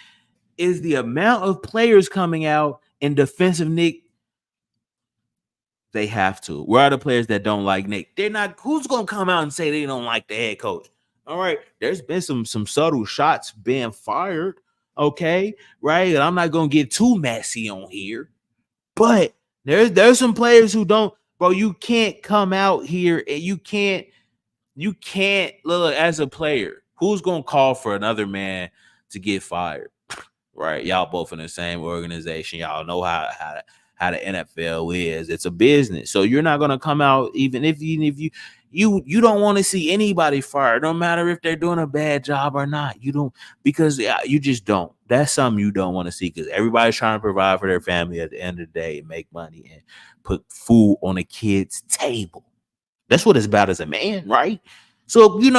is the amount of players coming out in defense of Nick. They have to. Where are the players that don't like Nick? They're not. Who's going to come out and say they don't like the head coach? All right. There's been some subtle shots being fired. Okay. Right. And I'm not going to get too messy on here. But there's some players who don't, bro. You can't come out here and you can't look as a player. Who's gonna call for another man to get fired? Right? Y'all both in the same organization. Y'all know how the NFL is. It's a business. So you're not gonna come out even if you don't want to see anybody fired. No matter if they're doing a bad job or not. You don't, because you just don't. That's something you don't want to see, because everybody's trying to provide for their family at the end of the day and make money and put food on a kid's table. That's what it's about as a man, right? So you're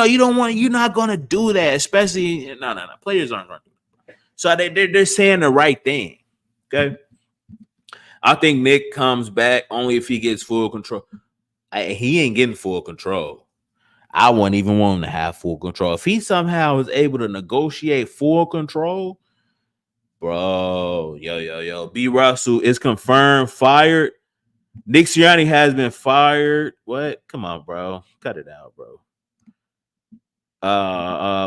not gonna do that, especially no. Players aren't gonna do it. So they're saying the right thing. Okay. I think Nick comes back only if he gets full control. He ain't getting full control. I wouldn't even want him to have full control. If he somehow is able to negotiate full control, bro, yo, B. Russell is confirmed fired. Nick Sirianni has been fired. What? Come on, bro. Cut it out, bro.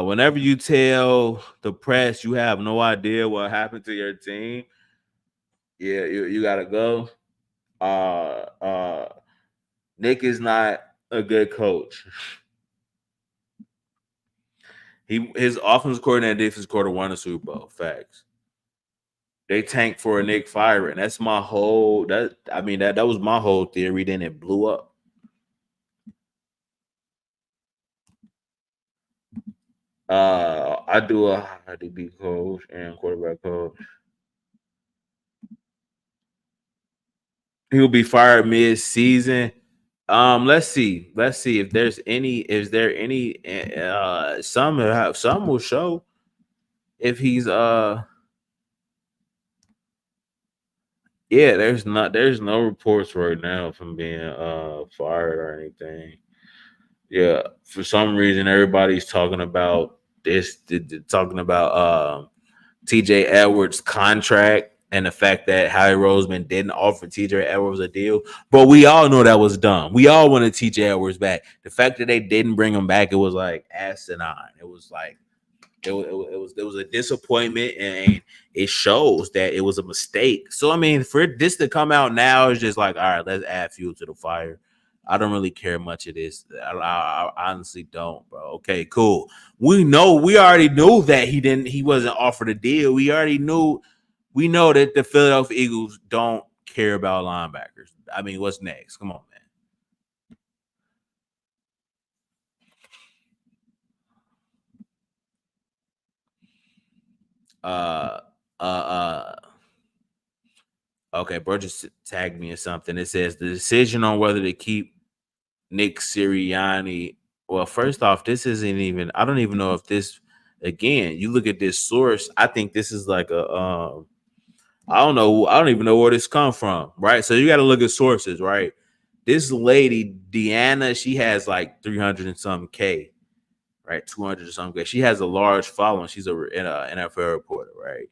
Whenever you tell the press you have no idea what happened to your team, yeah, you gotta go. Nick is not a good coach. His offense coordinator and defense coordinator won a Super Bowl. Facts. They tanked for a Nick Fired, and that's my whole that was my whole theory. Then it blew up. I do a DB coach and quarterback coach. He'll be fired mid-season. Let's see. Let's see if there's any. Is there any? Some will show if he's Yeah, there's no reports right now from being fired or anything. Yeah, for some reason everybody's talking about this, talking about TJ Edwards' contract and the fact that Howie Roseman didn't offer TJ Edwards a deal. But we all know that was dumb. We all wanted TJ Edwards back. The fact that they didn't bring him back, it was like asinine. It was like it was a disappointment, and it shows that it was a mistake. So I mean, for this to come out now is just like, all right, let's add fuel to the fire. I don't really care much of this. I honestly don't, bro. Okay, cool. We already knew that he wasn't offered a deal. We know that the Philadelphia Eagles don't care about linebackers. I mean, what's next? Come on, man. Uh, okay, bro, just tagged me or something. It says the decision on whether to keep Nick Sirianni. Well, first off, this isn't even. I don't even know if this. Again, you look at this source. I think this is like a. I don't know. I don't even know where this come from. Right. So you got to look at sources. Right. This lady Deanna, she has like 300 and some K. Right, 200 or something. She has a large following. She's an NFL reporter. Right.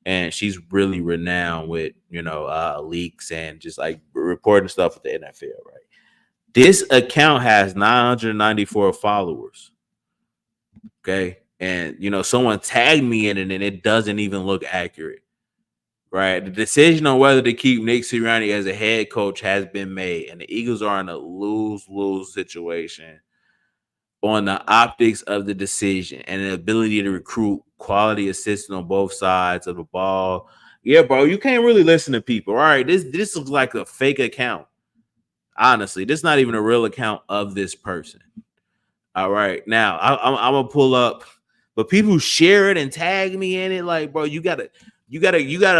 And she's really renowned with leaks and just like reporting stuff with the NFL, right? This account has 994 followers. Okay. And someone tagged me in it and it doesn't even look accurate. Right. The decision on whether to keep Nick Sirianni as a head coach has been made, and the Eagles are in a lose-lose situation on the optics of the decision and the ability to recruit quality assistants on both sides of the ball. Yeah, bro, you can't really listen to people. All right, this looks like a fake account. Honestly, this is not even a real account of this person. All right, now I'm gonna pull up, but people share it and tag me in it. Like, bro, you gotta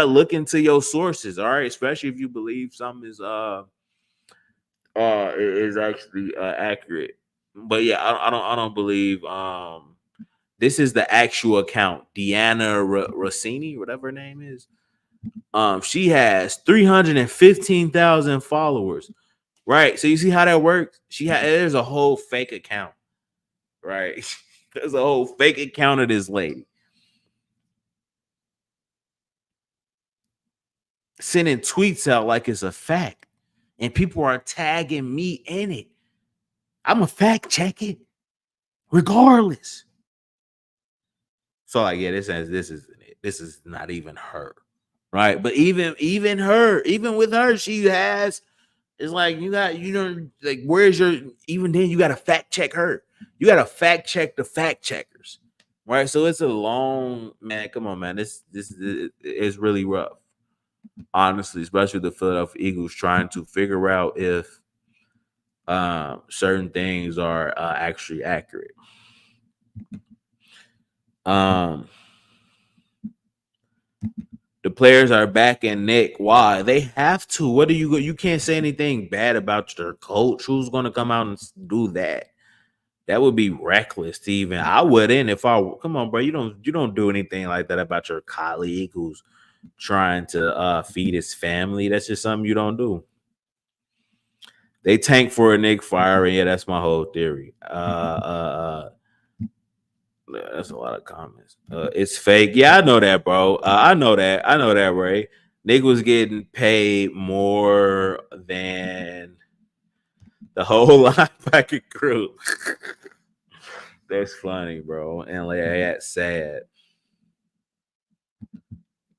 look into your sources. All right, especially if you believe something is actually accurate. But yeah, I don't believe this is the actual account. Deanna Rossini, whatever her name is. She has 315,000 followers. Right. So you see how that works? There's a whole fake account. Right. There's a whole fake account of this lady. Sending tweets out like it's a fact. And people are tagging me in it. I'm a fact check it. Regardless. So like, yeah, this is not even her. Right. But even with her, she has. It's like where's your, even then you got to fact check her. You got to fact check the fact checkers. Right. So it's a long, man. Come on, man. This is really rough. Honestly, especially the Philadelphia Eagles trying to figure out if certain things are actually accurate. The players are back in Nick. Why? They have to. What do you go? You can't say anything bad about your coach. Who's going to come out and do that? That would be reckless to even. I wouldn't if I. Come on, bro. You don't do anything like that about your colleague who's trying to feed his family. That's just something you don't do. They tank for a Nick firing. Yeah, that's my whole theory. That's a lot of comments. It's fake. Yeah, I know that, bro. I know that, Ray. Nick was getting paid more than the whole linebacker crew. That's funny, bro. And like, that's sad.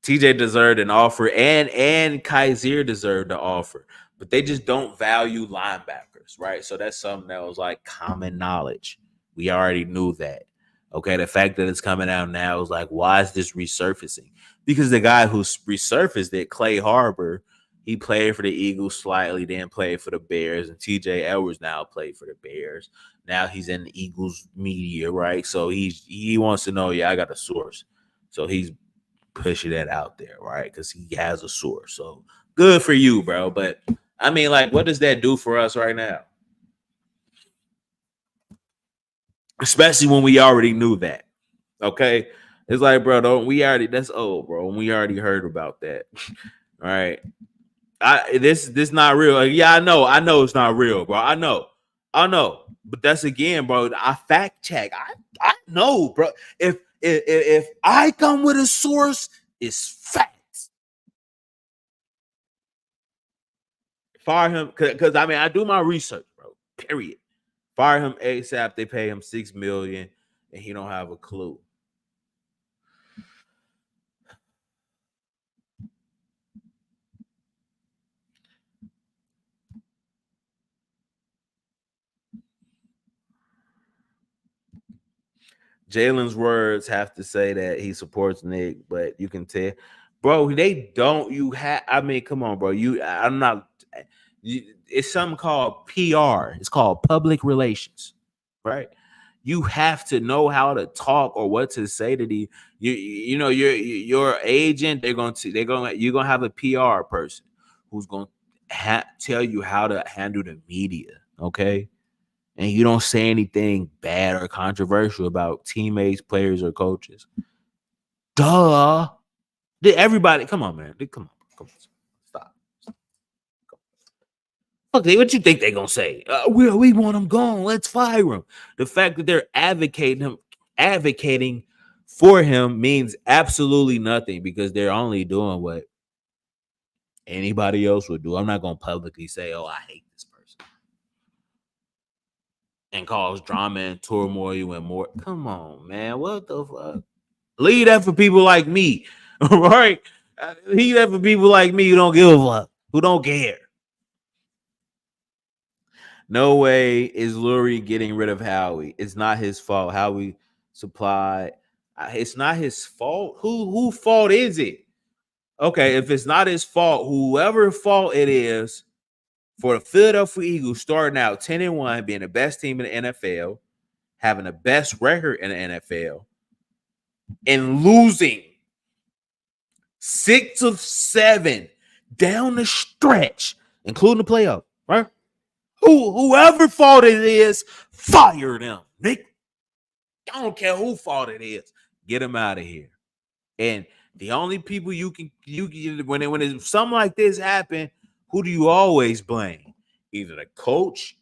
TJ deserved an offer, and Kaiser deserved the offer, but they just don't value linebackers, right? So that's something that was like common knowledge. We already knew that. Okay, the fact that it's coming out now is like, why is this resurfacing? Because the guy who resurfaced it, Clay Harbor, he played for the Eagles slightly, then played for the Bears, and TJ Edwards now played for the Bears. Now he's in the Eagles media, right? So he wants to know, yeah, I got a source. So he's pushing that out there, right? Because he has a source. So good for you, bro. But I mean, like, what does that do for us right now? Especially when we already knew that. Okay. It's like, bro, that's old, bro. We already heard about that. All right. This not real. Like, yeah, I know it's not real, bro. I know. But that's again, bro. I fact check. I know, bro. If I come with a source, it's facts. Fire him, because I mean I do my research, bro. Period. Fire him ASAP. They pay him $6 million, and he don't have a clue. Jalen's words have to say that he supports Nick, but you can tell, bro, they don't. You have, I mean, come on, bro. I'm not. It's something called PR. It's called public relations, right? You have to know how to talk or what to say to the you know your agent. You're gonna have a PR person who's gonna tell you how to handle the media. Okay, and you don't say anything bad or controversial about teammates, players, or coaches. Duh. Everybody, come on, man. Come on. Stop. Okay, what you think they're gonna say? We want him gone. Let's fire him. The fact that they're advocating for him means absolutely nothing because they're only doing what anybody else would do. I'm not gonna publicly say, "Oh, I hate this person," and cause drama and turmoil and more. Come on, man. What the fuck? Leave that for people like me, right? Leave that for people like me who don't give a fuck, who don't care. No way is Lurie getting rid of Howie. It's not his fault. Howie supplied. It's not his fault. Who fault is it? Okay, if it's not his fault, whoever fault it is for the Philadelphia Eagles starting out 10-1, being the best team in the NFL, having the best record in the NFL, and losing 6 of 7 down the stretch, including the playoff, right? Whoever fault it is, fire them, Nick. I don't care who fault it is. Get them out of here. And the only people you can when it's something like this happen, who do you always blame? Either the coach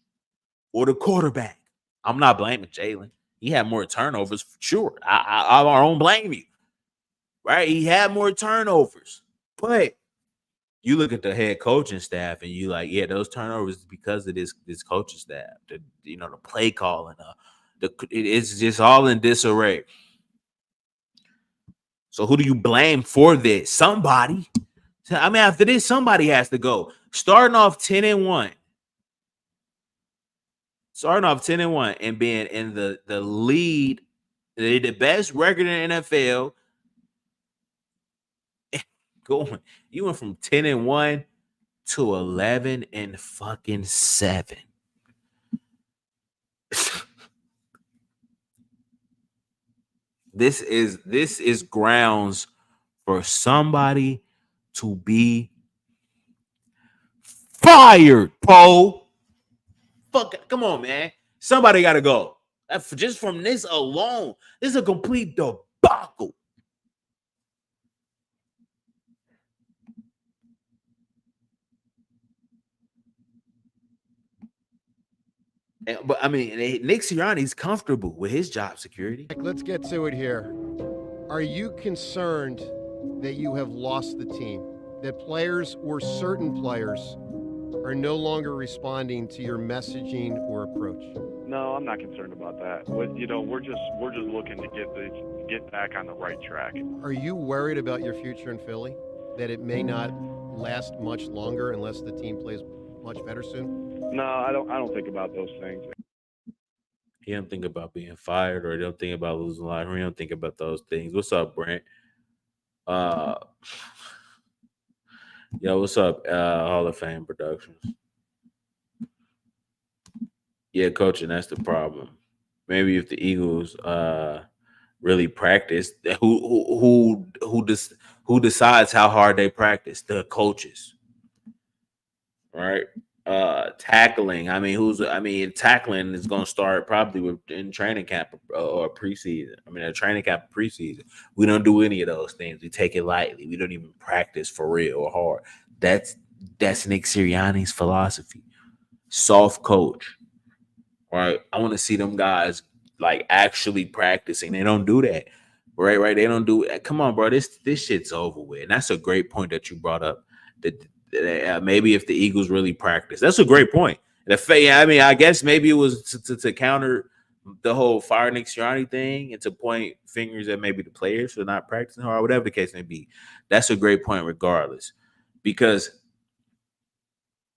or the quarterback. I'm not blaming Jalen. He had more turnovers for sure. I don't blame you. Right? He had more turnovers. But you look at the head coaching staff and you like, yeah, those turnovers because of this coaching staff. The play calling, it's just all in disarray. So who do you blame for this? Somebody. I mean, after this, somebody has to go. Starting off 10-1. Starting off 10-1 and being in the lead, the best record in the NFL. Going, you went from 10-1 to 11-7. This is grounds for somebody to be fired, Poe. Fuck it. Come on, man. Somebody got to go. Just from this alone, this is a complete debacle. But I mean, Nick Sirianni's comfortable with his job security. Let's get to it here. Are you concerned that you have lost the team? That players or certain players are no longer responding to your messaging or approach? No, I'm not concerned about that. We're just looking to get back on the right track. Are you worried about your future in Philly? That it may not last much longer unless the team plays much better soon? No, I don't think about those things. He don't think about being fired, or he don't think about losing life. He don't think about those things. What's up, Brent? Uh, yo, what's up? Hall of Fame Productions. Yeah, coaching, that's the problem. Maybe if the Eagles really practice, who decides how hard they practice? The coaches, right? Tackling. Tackling is going to start probably in training camp or preseason. A training camp preseason. We don't do any of those things. We take it lightly. We don't even practice for real or hard. That's Nick Sirianni's philosophy. Soft coach, right? I want to see them guys like actually practicing. They don't do that, right? They don't do it. Come on, bro. This shit's over with. And that's a great point that you brought up. That maybe if the Eagles really practice, that's a great point. I guess maybe it was to counter the whole fire Nick Sirianni thing and to point fingers at maybe the players for not practicing or whatever the case may be. That's a great point, regardless, because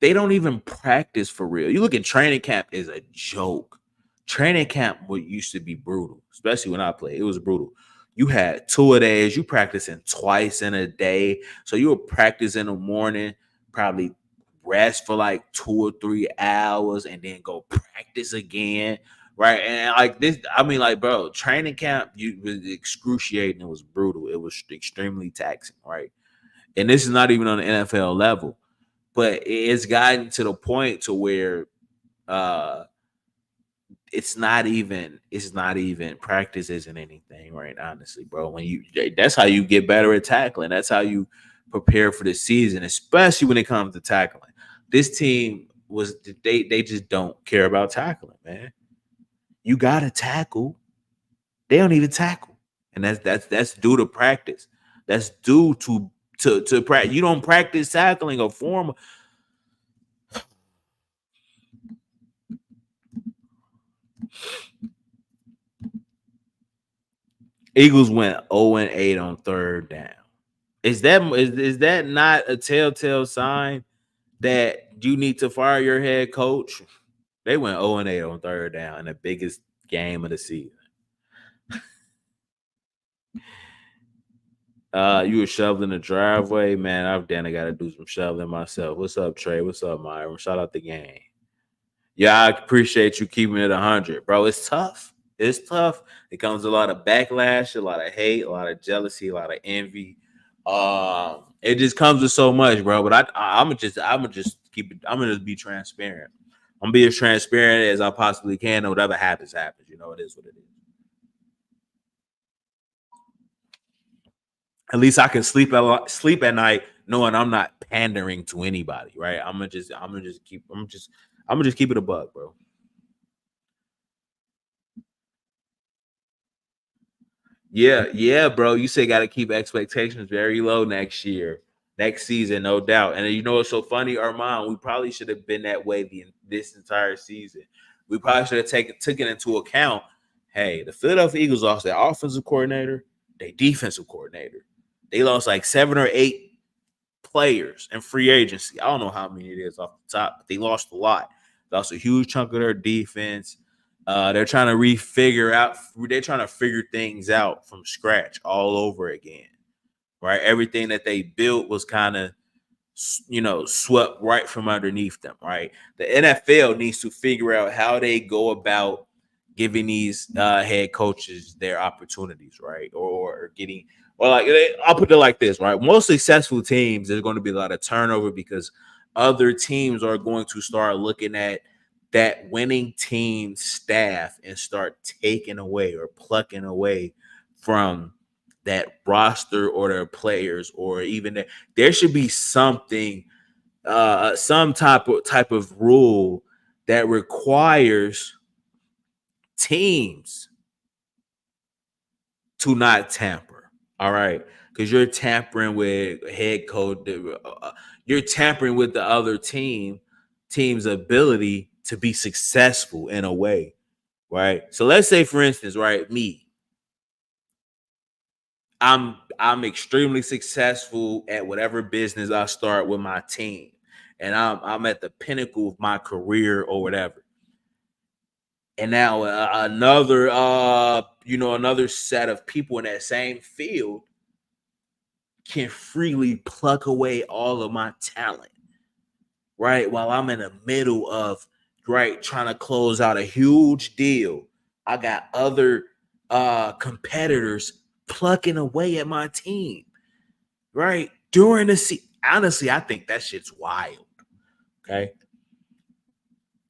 they don't even practice for real. You look at training camp is a joke. Training camp what used to be brutal, especially when I played. It was brutal. You had 2 days. You practicing twice in a day. So you would practice in the morning, probably rest for like 2 or 3 hours, and then go practice again. Right. And like this, bro, training camp was excruciating. It was brutal. It was extremely taxing. Right. And this is not even on the NFL level, but it's gotten to the point to where it's not even practice isn't anything, right? Honestly, bro. That's how you get better at tackling. That's how you prepare for the season, especially when it comes to tackling. This team they just don't care about tackling, man. You gotta tackle. They don't even tackle. And that's due to practice. That's due to practice. You don't practice tackling or form. Eagles went 0-8 on 3rd down. Is that not a telltale sign that you need to fire your head coach? They went 0-8 on 3rd down in the biggest game of the season. You were shoveling the driveway, man. I've got to do some shoveling myself. What's up, Trey? What's up, Myron? Shout out the game. Yeah, I appreciate you keeping it 100, bro. It's tough. It's tough. It comes a lot of backlash, a lot of hate, a lot of jealousy, a lot of envy. It just comes with so much, bro. But I'm gonna just keep it. I'm gonna just be transparent. I'm gonna be as transparent as I possibly can. And whatever happens, happens. You know, it is what it is. At least I can sleep at night knowing I'm not pandering to anybody, right? I'm gonna just keep it a buck, bro. Yeah, bro. You say got to keep expectations very low next season, no doubt. And you know what's so funny, Armand? We probably should have been that way this entire season. We probably should have taken into account. Hey, the Philadelphia Eagles lost their offensive coordinator, their defensive coordinator. They lost like 7 or 8 players in free agency. I don't know how many it is off the top, but they lost a lot. Lost a huge chunk of their defense. They're trying to figure things out from scratch all over again, right? Everything that they built was kind of, swept right from underneath them, right? The NFL needs to figure out how they go about giving these head coaches their opportunities, right? I'll put it like this, right? Most successful teams, there's going to be a lot of turnover because other teams are going to start looking at that winning team staff and start taking away or plucking away from that roster or their players, or even there should be something, some type of rule that requires teams to not tamper. All right, because you're tampering with head coach, you're tampering with the other team's ability to be successful in a way. right? So let's say, for instance, right, me, I'm extremely successful at whatever business I start with my team, and I'm at the pinnacle of my career or whatever. And now another set of people in that same field can freely pluck away all of my talent, right? While I'm in the middle of trying to close out a huge deal. I got other competitors plucking away at my team, right? During the season. Honestly, I think that shit's wild. Okay.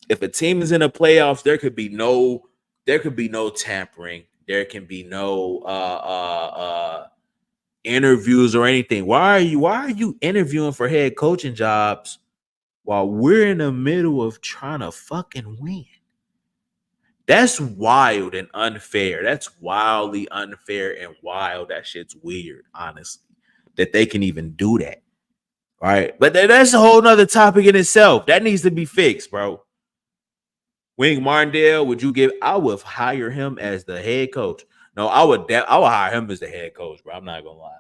If a team is in the playoffs, there could be no tampering. There can be no interviews or anything. Why are you interviewing for head coaching jobs while we're in the middle of trying to fucking win? That's wild and unfair. That's wildly unfair and wild. That shit's weird, honestly, that they can even do that. All right. But that's a whole nother topic in itself. That needs to be fixed, bro. Wink Martindale, I would hire him as the head coach. No, I would hire him as the head coach, bro. I'm not gonna lie.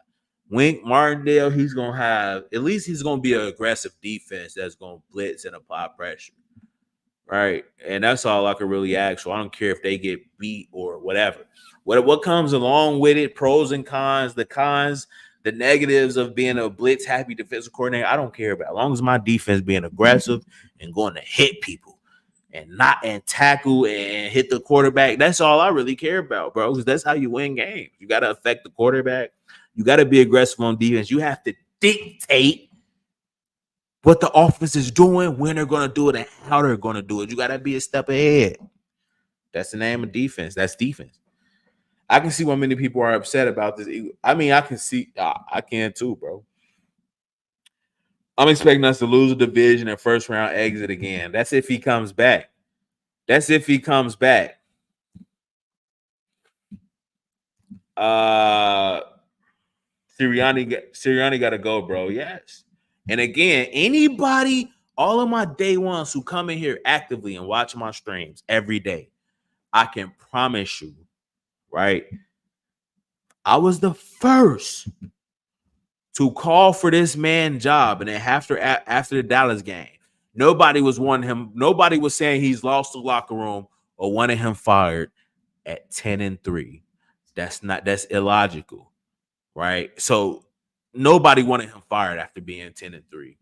Wink Martindale, he's gonna be an aggressive defense that's gonna blitz and apply pressure. Right. And that's all I can really ask for. I don't care if they get beat or whatever. What comes along with it, pros and cons, the negatives of being a blitz happy defensive coordinator, I don't care about. As long as my defense being aggressive and going to hit people and tackle and hit the quarterback, that's all I really care about, bro. Because that's how you win games. You got to affect the quarterback. You got to be aggressive on defense. You have to dictate what the offense is doing, when they're going to do it, and how they're going to do it. You got to be a step ahead. That's the name of defense. That's defense. I can see why many people are upset about this. I mean, I can too, bro. I'm expecting us to lose a division and first round exit again. That's if he comes back. Sirianni got to go, bro. Yes. And again, all of my day ones who come in here actively and watch my streams every day, I can promise you, right? I was the first to call for this man's job. And then after the Dallas game, nobody was wanting him. Nobody was saying he's lost the locker room or wanted him fired at 10-3. That's illogical, right? So nobody wanted him fired after being 10-3.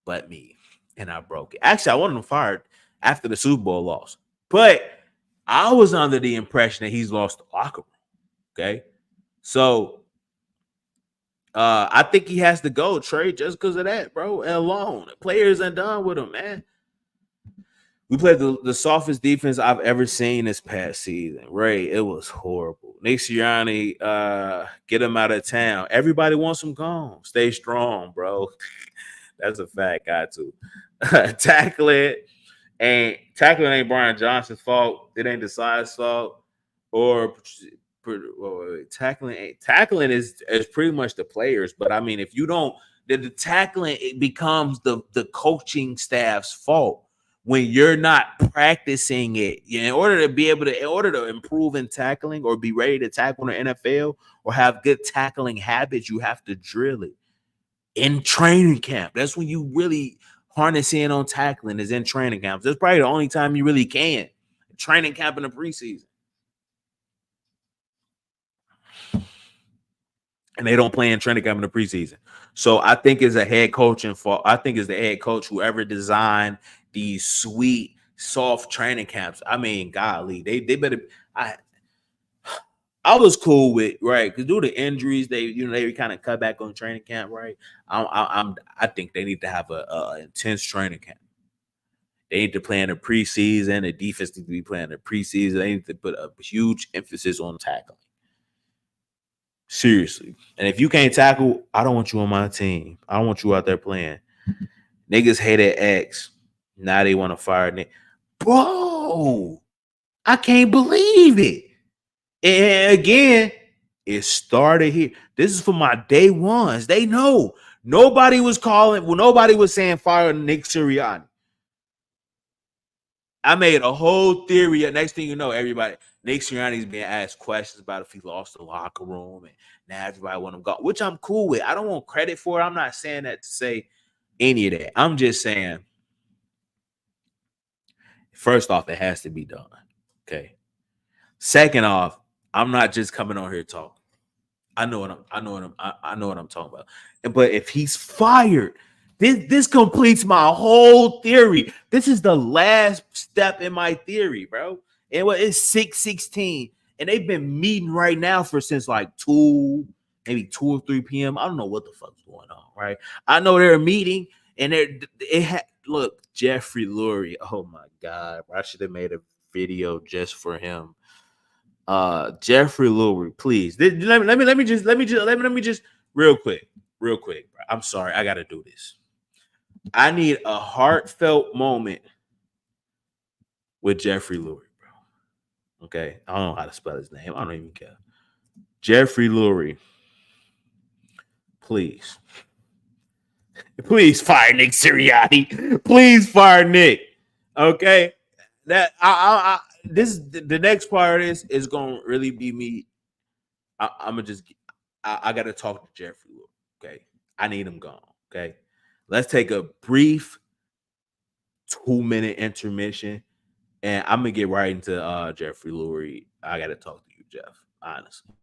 But me. And I broke it. Actually, I wanted him fired after the Super Bowl loss. But I was under the impression that he's lost the locker room. Okay. So I think he has to go, Trey, just because of that, bro. Alone. The players are done with him, man. We played the softest defense I've ever seen this past season. Ray, it was horrible. Nick Sirianni, get him out of town. Everybody wants him gone. Stay strong, bro. That's a fact, got to. Tackling ain't Brian Johnson's fault. It ain't the side's fault. Or tackling is pretty much the players. But I mean, if you don't, the tackling, it becomes the coaching staff's fault when you're not practicing it. In order to improve in tackling or be ready to tackle in the NFL or have good tackling habits, you have to drill it in training camp. That's when you really harness in on tackling, is in training camps. That's probably the only time you really can. Training camp in the preseason. And they don't play in training camp in the preseason. So I think it's a head coaching fault. I think it's the head coach, whoever designed these sweet, soft training camps. I mean, golly, they better. I was cool with, right, because due to injuries, they kind of cut back on training camp, right? I think they need to have a intense training camp. They need to play in the preseason. The defense needs to be playing in the preseason. They need to put a huge emphasis on tackling. Seriously. And if you can't tackle, I don't want you on my team. I don't want you out there playing. Niggas hated X. Now they want to fire Nick. Bro, I can't believe it. And again, it started here. This is for my day ones. They know. Nobody was saying fire Nick Sirianni. I made a whole theory. Next thing you know, everybody, Nick Sirianni's being asked questions about if he lost the locker room, and now everybody want him gone, which I'm cool with. I don't want credit for it. I'm not saying that to say any of that. I'm just saying, first off, it has to be done. Okay. Second off, I'm not just coming on here talking. I know what I'm talking about. But if he's fired, this completes my whole theory. This is the last step in my theory, bro. And it's 6:16, and they've been meeting right now since like 2, maybe 2 or 3 p.m. I don't know what the fuck's going on, right? I know they're meeting, and look, Jeffrey Lurie. Oh my god, I should have made a video just for him. Jeffrey Lurie, please. Let me just real quick. Bro. I'm sorry, I gotta do this. I need a heartfelt moment with Jeffrey Lurie, bro. Okay, I don't know how to spell his name. I don't even care. Jeffrey Lurie, please fire Nick Sirianni. Please fire Nick. Okay, that this the next part is gonna really be me. I'm gonna just I gotta talk to Jeffrey Lurie. Okay, I need him gone. Okay, let's take a brief 2-minute intermission, and I'm gonna get right into Jeffrey Lurie. I gotta talk to you, Jeff. Honestly.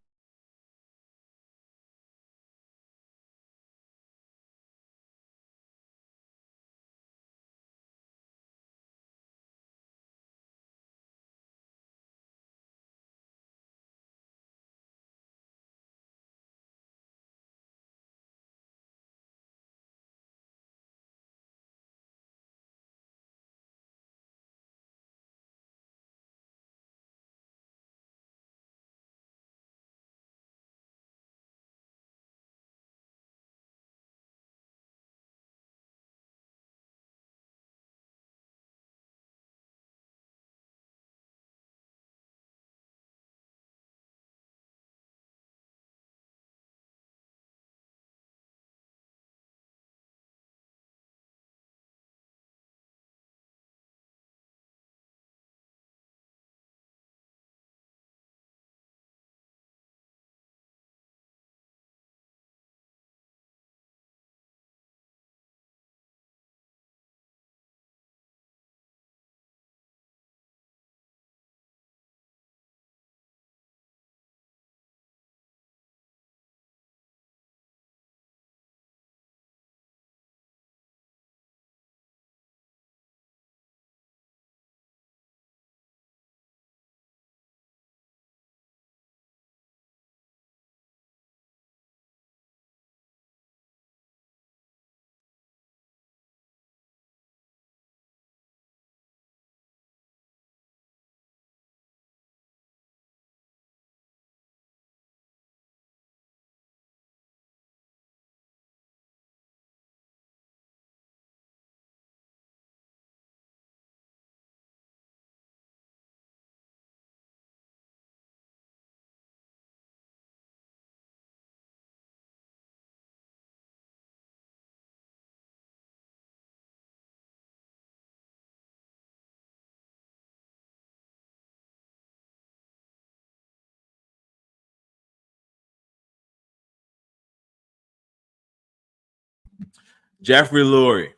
Jeffrey Lurie.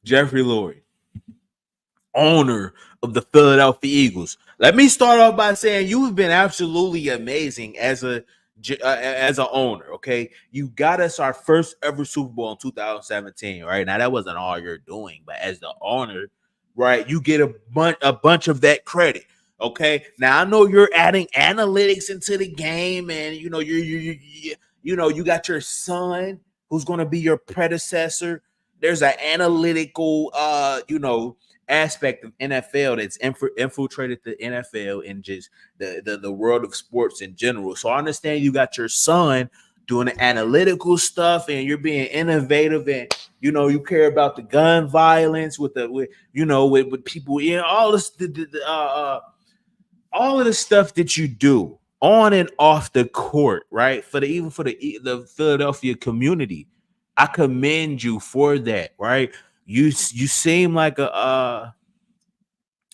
Jeffrey Lurie, owner of the Philadelphia Eagles. Let me start off by saying you've been absolutely amazing as an owner. Okay, you got us our first ever Super Bowl in 2017. Right now, that wasn't all you're doing, but as the owner, right, you get a bunch of that credit. Okay, now I know you're adding analytics into the game, and you know you got your son who's going to be your predecessor. There's an analytical aspect of NFL that's infiltrated the NFL and just the world of sports in general. So I understand you got your son doing the analytical stuff and you're being innovative, and you care about the gun violence with people, all of the stuff that you do on and off the court, right? For the Philadelphia community, I commend you for that, right? You seem like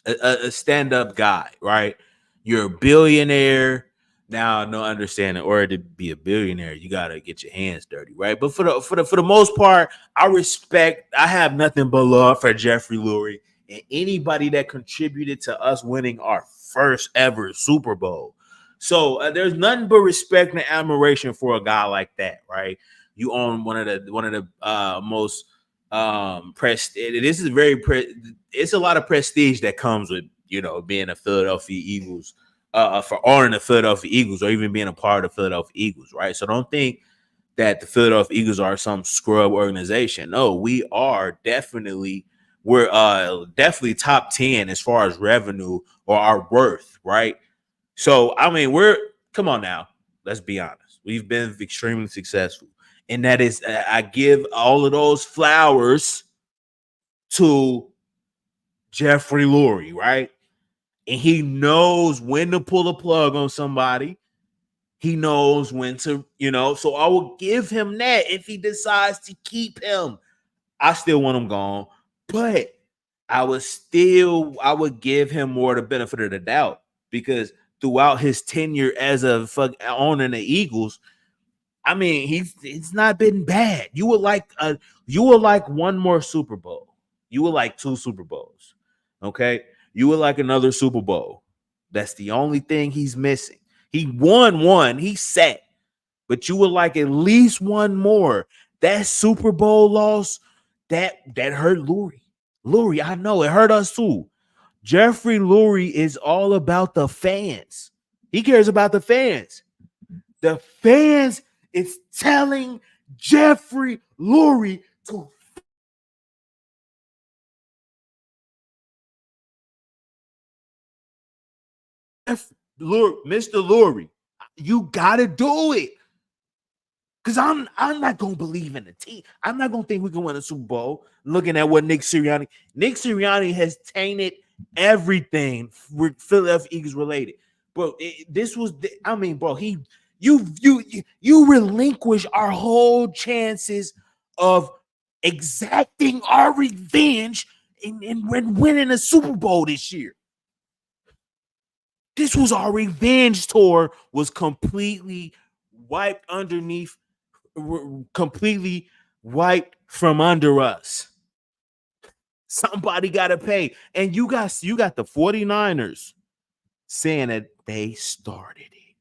a stand-up guy, right? You're a billionaire. Now, no, understand in order to be a billionaire, you gotta get your hands dirty, right? But for the most part, I have nothing but love for Jeffrey Lurie and anybody that contributed to us winning our first ever Super Bowl. So there's nothing but respect and admiration for a guy like that, right? You own one of the most prestige. This is it's a lot of prestige that comes with being a Philadelphia Eagles, for owning the Philadelphia Eagles or even being a part of the Philadelphia Eagles, right? So don't think that the Philadelphia Eagles are some scrub organization. No, we're definitely top 10 as far as revenue or our worth, right? So I mean, come on now, let's be honest. We've been extremely successful. And that is, I give all of those flowers to Jeffrey Lurie, right? And he knows when to pull a plug on somebody. He knows when to, so I will give him that. If he decides to keep him, I still want him gone. But I would give him more the benefit of the doubt, because throughout his tenure as a owning the Eagles, I mean, he's not been bad. You would like one more Super Bowl. You would like 2 Super Bowls. Okay? You would like another Super Bowl. That's the only thing he's missing. He won one, he's set. But you would like at least one more. That Super Bowl loss, that hurt Lurie. Lurie, I know it hurt us too. Jeffrey Lurie is all about the fans. He cares about the fans. The fans is telling Jeffrey Lurie to Mr. Lurie, you gotta do it. Because I'm not gonna believe in the team. I'm not gonna think we can win a Super Bowl looking at what Nick Sirianni has tainted everything with Philadelphia Eagles related. Bro, bro, you relinquish our whole chances of exacting our revenge and winning a Super Bowl this year. This was our revenge tour, was completely completely wiped from under us. Somebody got to pay. And you got the 49ers saying that they started it.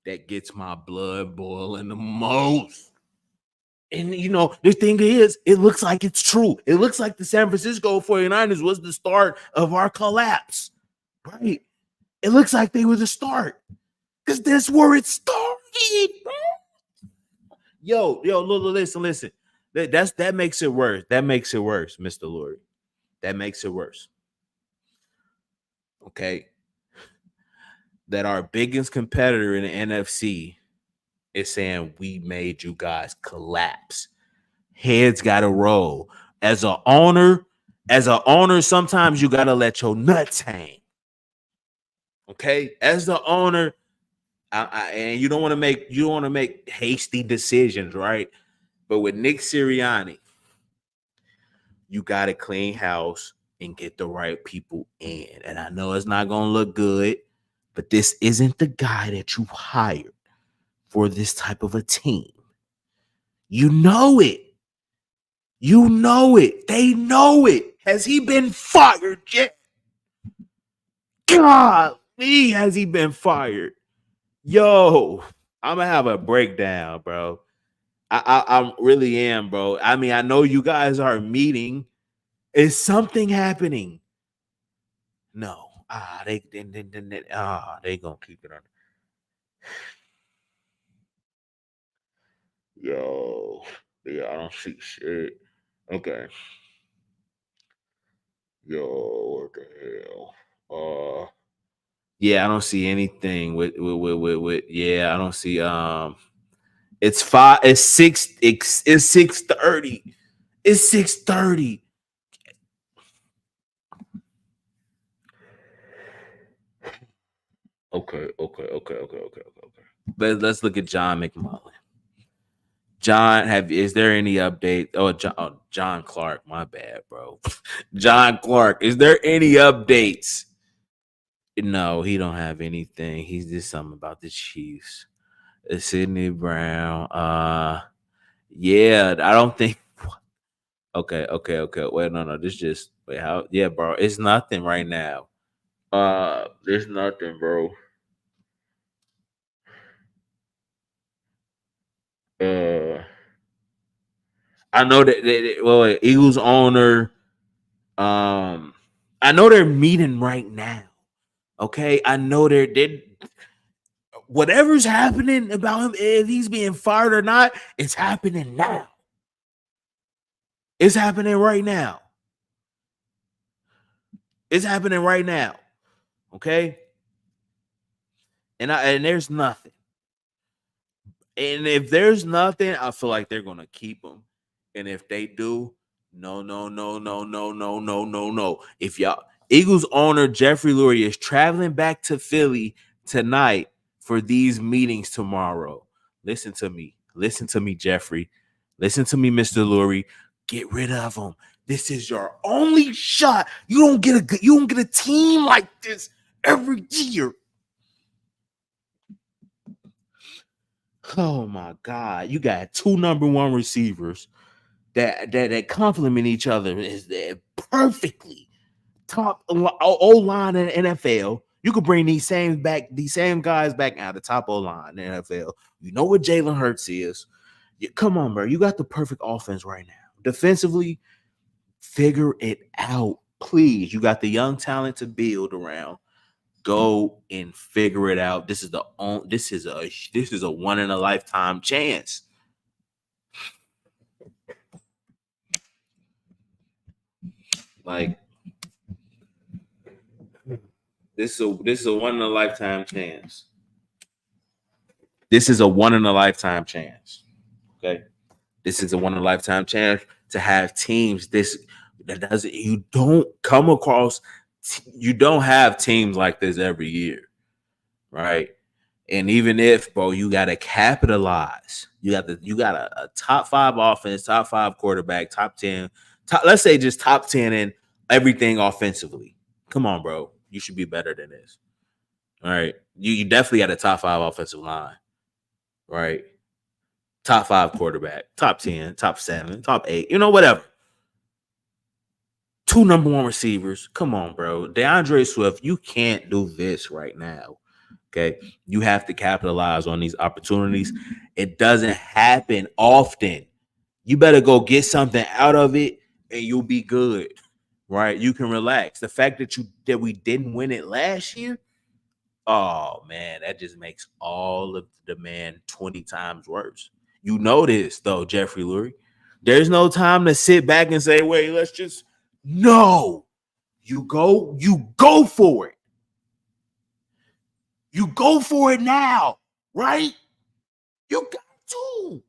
That gets my blood boiling the most. And the thing is, it looks like it's true. It looks like the San Francisco 49ers was the start of our collapse. Right? It looks like they were the start. Because that's where it started, bro. Yo, listen. That makes it worse. That makes it worse, Mr. Lurie. That makes it worse. Okay. That our biggest competitor in the NFC is saying we made you guys collapse. Heads gotta roll. As an owner, sometimes you gotta let your nuts hang. Okay. As the owner, and you don't want to make hasty decisions, right? But with Nick Sirianni, you got to clean house and get the right people in. And I know it's not going to look good, but this isn't the guy that you hired for this type of a team. You know it. You know it. They know it. Has he been fired yet? God, has he been fired? Yo, I'm going to have a breakdown, bro. I really am, bro. I mean, I know you guys are meeting. Is something happening? No. They gonna keep it on. Yo, yeah, I don't see shit. Okay. Yo, what the hell? Yeah, I don't see anything with yeah, I don't see it's 6:30. It's 6:30. Okay. Let's look at John McMullen. John, is there any update? John Clark, my bad, bro. John Clark, is there any updates? No, he don't have anything. He's just something about the Chiefs. Sidney Brown. Yeah, I don't think. Okay. Wait, no. This just wait. How? Yeah, bro. It's nothing right now. There's nothing, bro. Uh, I know that Eagles owner. I know they're meeting right now. Okay, I know they're whatever's happening about him, if he's being fired or not, it's happening now. It's happening right now. It's happening right now. Okay, and there's nothing. And if there's nothing, I feel like they're gonna keep him. And if they do, no. If y'all Eagles owner Jeffrey Lurie is traveling back to Philly tonight for these meetings tomorrow. Listen to me. Listen to me, Jeffrey. Listen to me, Mr. Lurie. Get rid of him. This is your only shot. You don't get a team like this every year. Oh my God. You got two number one receivers that complement each other is perfectly. Top O line in the NFL. You could bring these same guys back out of the top O line in the NFL. You know what Jalen Hurts is. Come on, bro. You got the perfect offense right now. Defensively, figure it out, please. You got the young talent to build around. Go and figure it out. This is a one in a lifetime chance. Like this is a one in a lifetime chance. This is a one in a lifetime chance. Okay. This is a one in a lifetime chance to have teams. You don't have teams like this every year. Right. And even if, bro, you gotta capitalize. You got a top 5 offense, top 5 quarterback, top 10, let's say just top 10 in everything offensively. Come on, bro. You should be better than this. All right. You definitely got a top 5 offensive line. Right. Top 5 quarterback, top 10, top 7, top 8, whatever. 2 number 1 receivers. Come on, bro. DeAndre Swift, you can't do this right now. Okay. You have to capitalize on these opportunities. It doesn't happen often. You better go get something out of it and you'll be good. Right? You can relax. The fact that we didn't win it last year, oh man, that just makes all of the demand 20 times worse. You know this though, Jeffrey Lurie. There's no time to sit back and say, wait, let's just no. You go for it. You go for it now, right? You got to.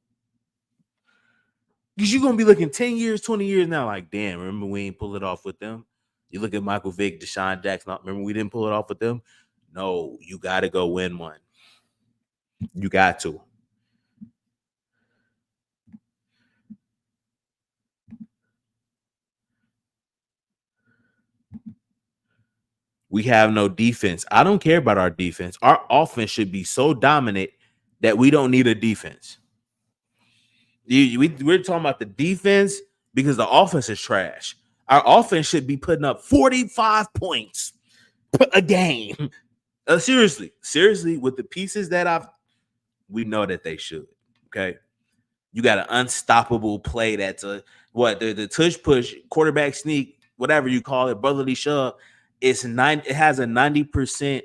Because you're going to be looking 10 years, 20 years now like, damn, remember we ain't pull it off with them? You look at Michael Vick, Deshaun Jackson, remember we didn't pull it off with them? No, you got to go win one. You got to. We have no defense. I don't care about our defense. Our offense should be so dominant that we don't need a defense. We're talking about the defense because the offense is trash. Our offense should be putting up 45 points a game. Seriously, with the pieces that we know that they should. Okay. You got an unstoppable play that's the tush push, quarterback sneak, whatever you call it, brotherly shove. It has a 90%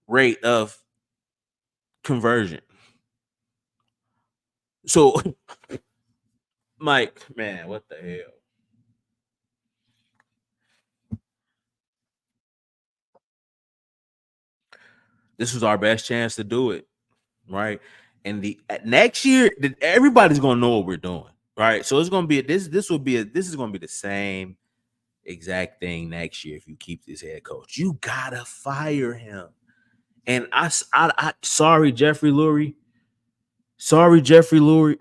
rate of conversion. So, Mike, man, what the hell? This was our best chance to do it, right? And the next year, everybody's gonna know what we're doing, right? So it's gonna be this is gonna be the same exact thing next year if you keep this head coach. You gotta fire him. And I sorry, Jeffrey Lurie. Sorry, Jeffrey Lurie.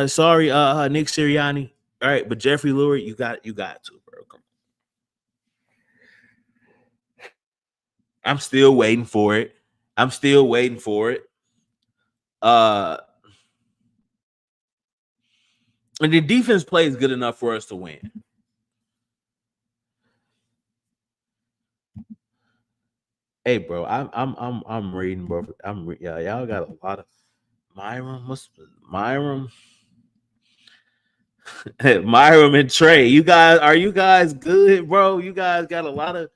Sorry, Nick Sirianni. All right, but Jeffrey Lurie, you got to, bro. Come on. I'm still waiting for it. And the defense plays good enough for us to win. Hey, bro, I'm reading, bro. Y'all got a lot of Myram and Trey. Are you guys good, bro? You guys got a lot of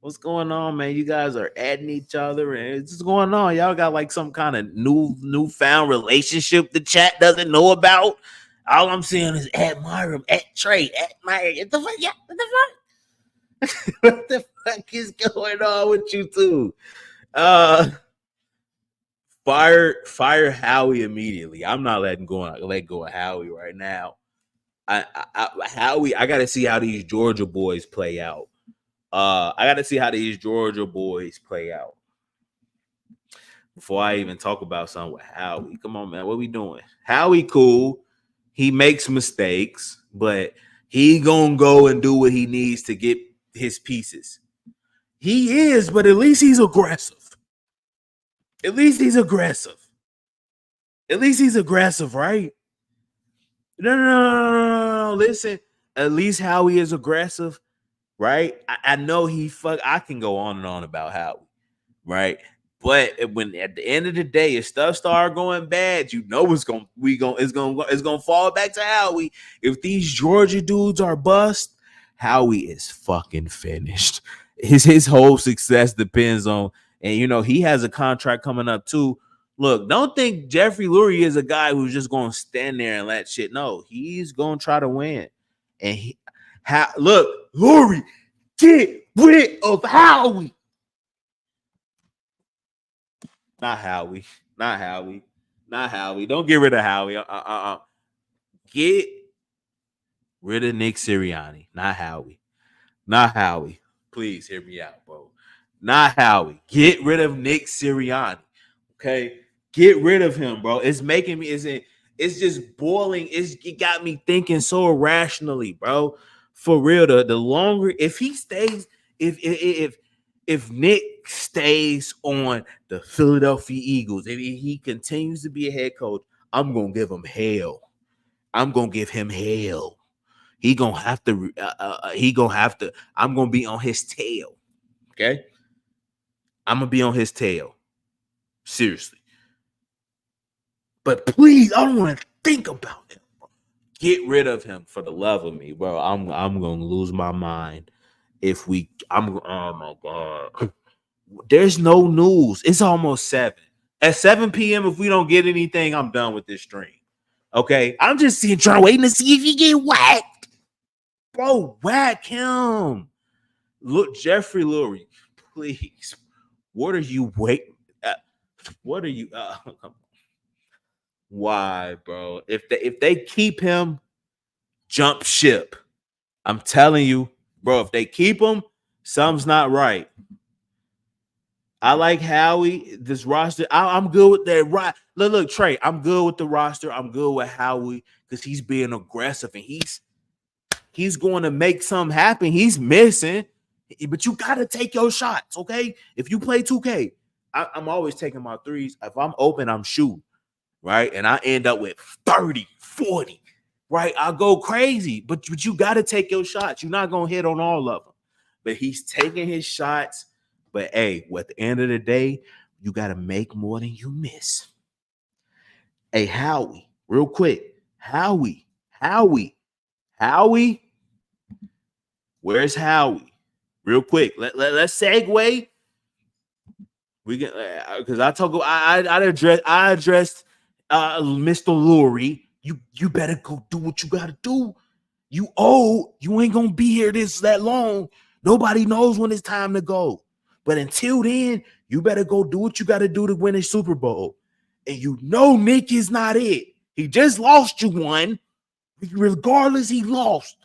what's going on, man? You guys are adding each other, and it's just going on. Y'all got like some kind of newfound relationship the chat doesn't know about. All I'm seeing is at Myram, at Trey, at Myram. What the fuck? Yeah, what the fuck? What the fuck is going on with you two? Fire Howie immediately. I'm not let go of Howie right now. Howie, I gotta see how these Georgia boys play out. Before I even talk about something with Howie. Come on, man. What we doing? Howie cool. He makes mistakes, but he gonna go and do what he needs to get his pieces. He is, but at least he's aggressive. At least he's aggressive, right? No. Listen, at least Howie is aggressive, right? I know I can go on and on about Howie, right? But when at the end of the day, if stuff start going bad, you know it's gonna fall back to Howie. If these Georgia dudes are bust, Howie is fucking finished. His whole success depends on, and he has a contract coming up too. Look, don't think Jeffrey Lurie is a guy who's just gonna stand there and let shit. No, he's gonna try to win. And look, Lurie, get rid of Howie. Not Howie. Don't get rid of Howie. Get rid of Nick Sirianni. Not Howie. Please hear me out, bro. Not Howie. Get rid of Nick Sirianni. Okay? Get rid of him, bro. It's making me, it's just boiling. It got me thinking so irrationally, bro. For real, the longer, if he stays, if Nick stays on the Philadelphia Eagles, if he continues to be a head coach, I'm gonna give him hell. I'm gonna give him hell. He gonna have to. I'm gonna be on his tail. Okay, I'm gonna be on his tail. Seriously. But please, I don't want to think about him. Get rid of him for the love of me, bro. I'm gonna lose my mind if we. Oh my god. There's no news. It's almost 7. At 7 p.m., if we don't get anything, I'm done with this stream. Okay? I'm just trying to wait to see if you get whacked. Bro, whack him. Look, Jeffrey Lurie, please. What are you waiting? What are you? Why, bro? If they keep him, jump ship. I'm telling you, bro. If they keep him, something's not right. I like Howie. This roster, I'm good with that. Right? Look, Trey. I'm good with the roster. I'm good with Howie because he's being aggressive and he's going to make something happen. He's missing, but you got to take your shots, okay? If you play 2K, I'm always taking my threes. If I'm open, I'm shooting, right? And I end up with 30, 40, right? I'll go crazy, but you got to take your shots. You're not going to hit on all of them, but he's taking his shots. But hey, at the end of the day, you got to make more than you miss. Hey, Howie, real quick. Howie. Where's Howie? Real quick. Let's segue. We can because I addressed Mr. Lurie. You better go do what you gotta do. You ain't gonna be here that long. Nobody knows when it's time to go. But until then, you better go do what you gotta do to win a Super Bowl. And Nick is not it. He just lost you one. Regardless, he lost.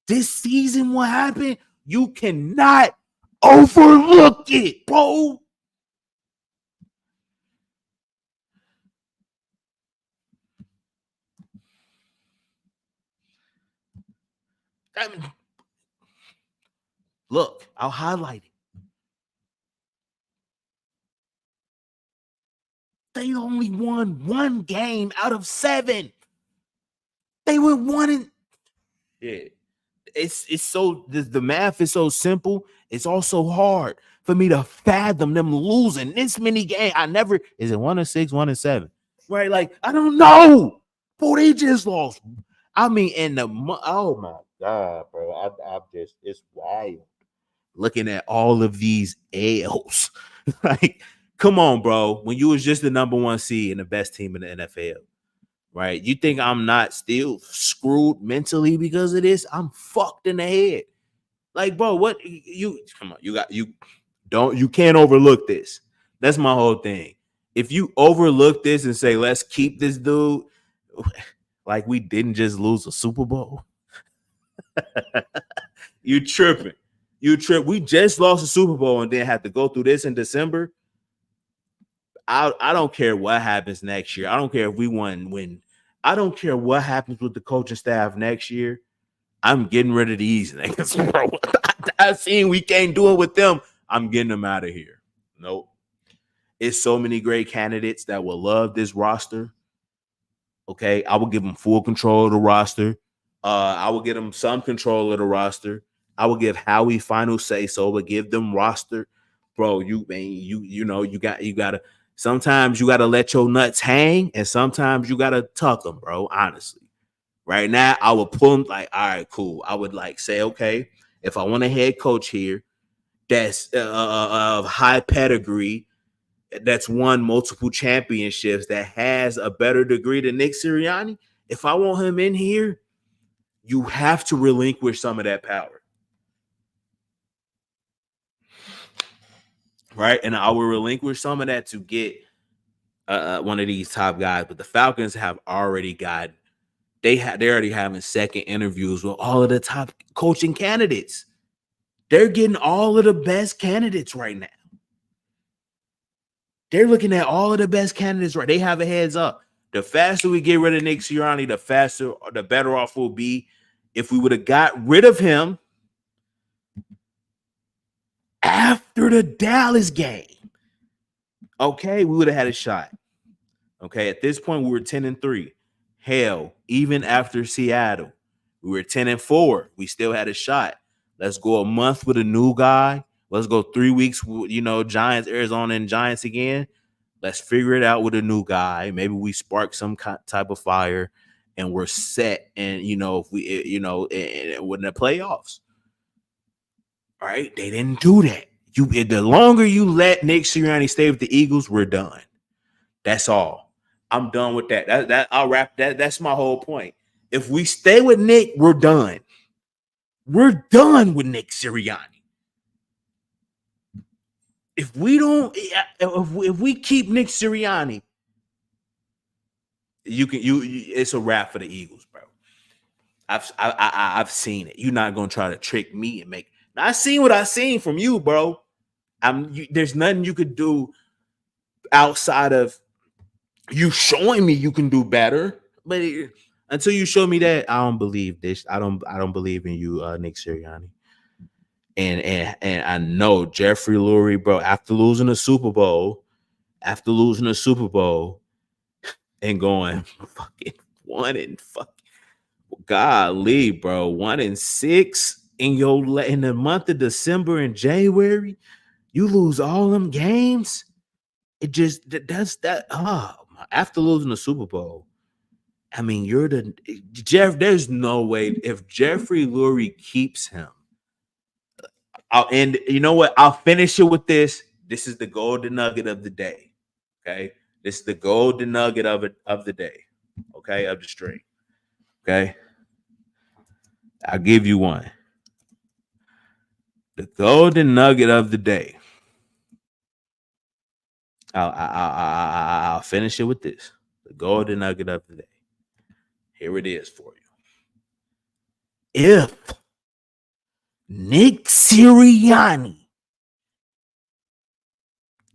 This season, what happened? You cannot overlook it, bro. I mean, look, I'll highlight it. They only won 1 game out of 7. They went 1 and yeah. It's so the math is so simple. It's also hard for me to fathom them losing this many games. I never is it 1 and 6, 1 and 7, right? Like I don't know. Boy, they just lost. I mean, oh my god, bro, I'm just it's wild looking at all of these L's. Like, come on, bro. When you was just the number 1 seed and the best team in the NFL. Right? You think I'm not still screwed mentally because of this? I'm fucked in the head. Like, bro, what you come on, you can't overlook this. That's my whole thing. If you overlook this and say, let's keep this dude, like we didn't just lose a Super Bowl. You tripping. You trip. We just lost a Super Bowl and then had to go through this in December. I don't care what happens next year. I don't care if we win. I don't care what happens with the coaching staff next year. I'm getting rid of these niggas, bro. I've seen we can't do it with them. I'm getting them out of here. Nope. It's so many great candidates that will love this roster. Okay. I will give them full control of the roster. I will give them some control of the roster. I will give Howie final say so, but give them roster. Bro, you gotta sometimes you gotta let your nuts hang, and sometimes you gotta tuck them, bro. Honestly. Right now, I would pull them like, all right, cool. I would like say, okay, if I want a head coach here that's of high pedigree, that's won multiple championships, that has a better degree than Nick Sirianni, if I want him in here, you have to relinquish some of that power. Right? And I will relinquish some of that to get one of these top guys. But the Falcons have already got they're already having second interviews with all of the top coaching candidates. They're getting all of the best candidates right now. They're looking at all of the best candidates right. They have a heads up. The faster we get rid of Nick Sirianni, the better off we'll be. If we would have got rid of him after the Dallas game, okay, we would have had a shot. Okay, at this point, we were 10-3. Hell, even after Seattle, we were 10-4. We still had a shot. Let's go a month with a new guy. Let's go 3 weeks, Giants, Arizona, and Giants again. Let's figure it out with a new guy. Maybe we spark some type of fire, and we're set. And if we, in the playoffs, all right, they didn't do that. The longer you let Nick Sirianni stay with the Eagles, we're done. That's all. I'm done with that. That I'll wrap that. That's my whole point. If we stay with Nick, we're done. We're done with Nick Sirianni. If we don't, if we keep Nick Sirianni, it's a wrap for the Eagles, bro. I've seen it. You're not gonna try to trick me and make. Now, I seen what I seen from you, bro. There's nothing you could do outside of you showing me you can do better. But until you show me that, I don't believe this. I don't believe in you, Nick Sirianni. And I know Jeffrey Lurie, bro, after losing a Super Bowl, and going fucking 1 and fuck, golly, bro, 1-6 in the month of December and January, you lose all them games. It just that's that. After losing the Super Bowl, I mean, you're the Jeff. There's no way if Jeffrey Lurie keeps him. And you know what? I'll finish it with this. This is the golden nugget of the day. Okay, this is the golden nugget of the day. Okay, of the string. Okay, I'll give you one. The golden nugget of the day. I'll finish it with this. The golden nugget of the day. Here it is for you. If Nick Sirianni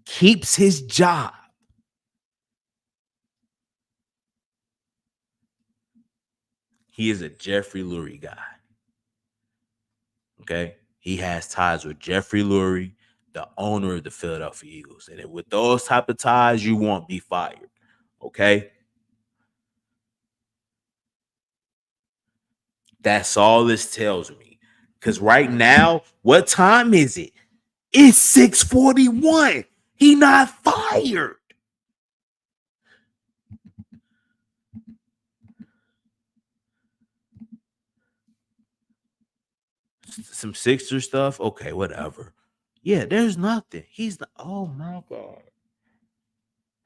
keeps his job, he is a Jeffrey Lurie guy. Okay. He has ties with Jeffrey Lurie, the owner of the Philadelphia Eagles. And with those type of ties, you won't be fired. Okay. That's all this tells me. Because right now, what time is it? It's 6:41. He not fired. Some Sixer stuff. Okay, whatever. Yeah, there's nothing. He's the oh my god.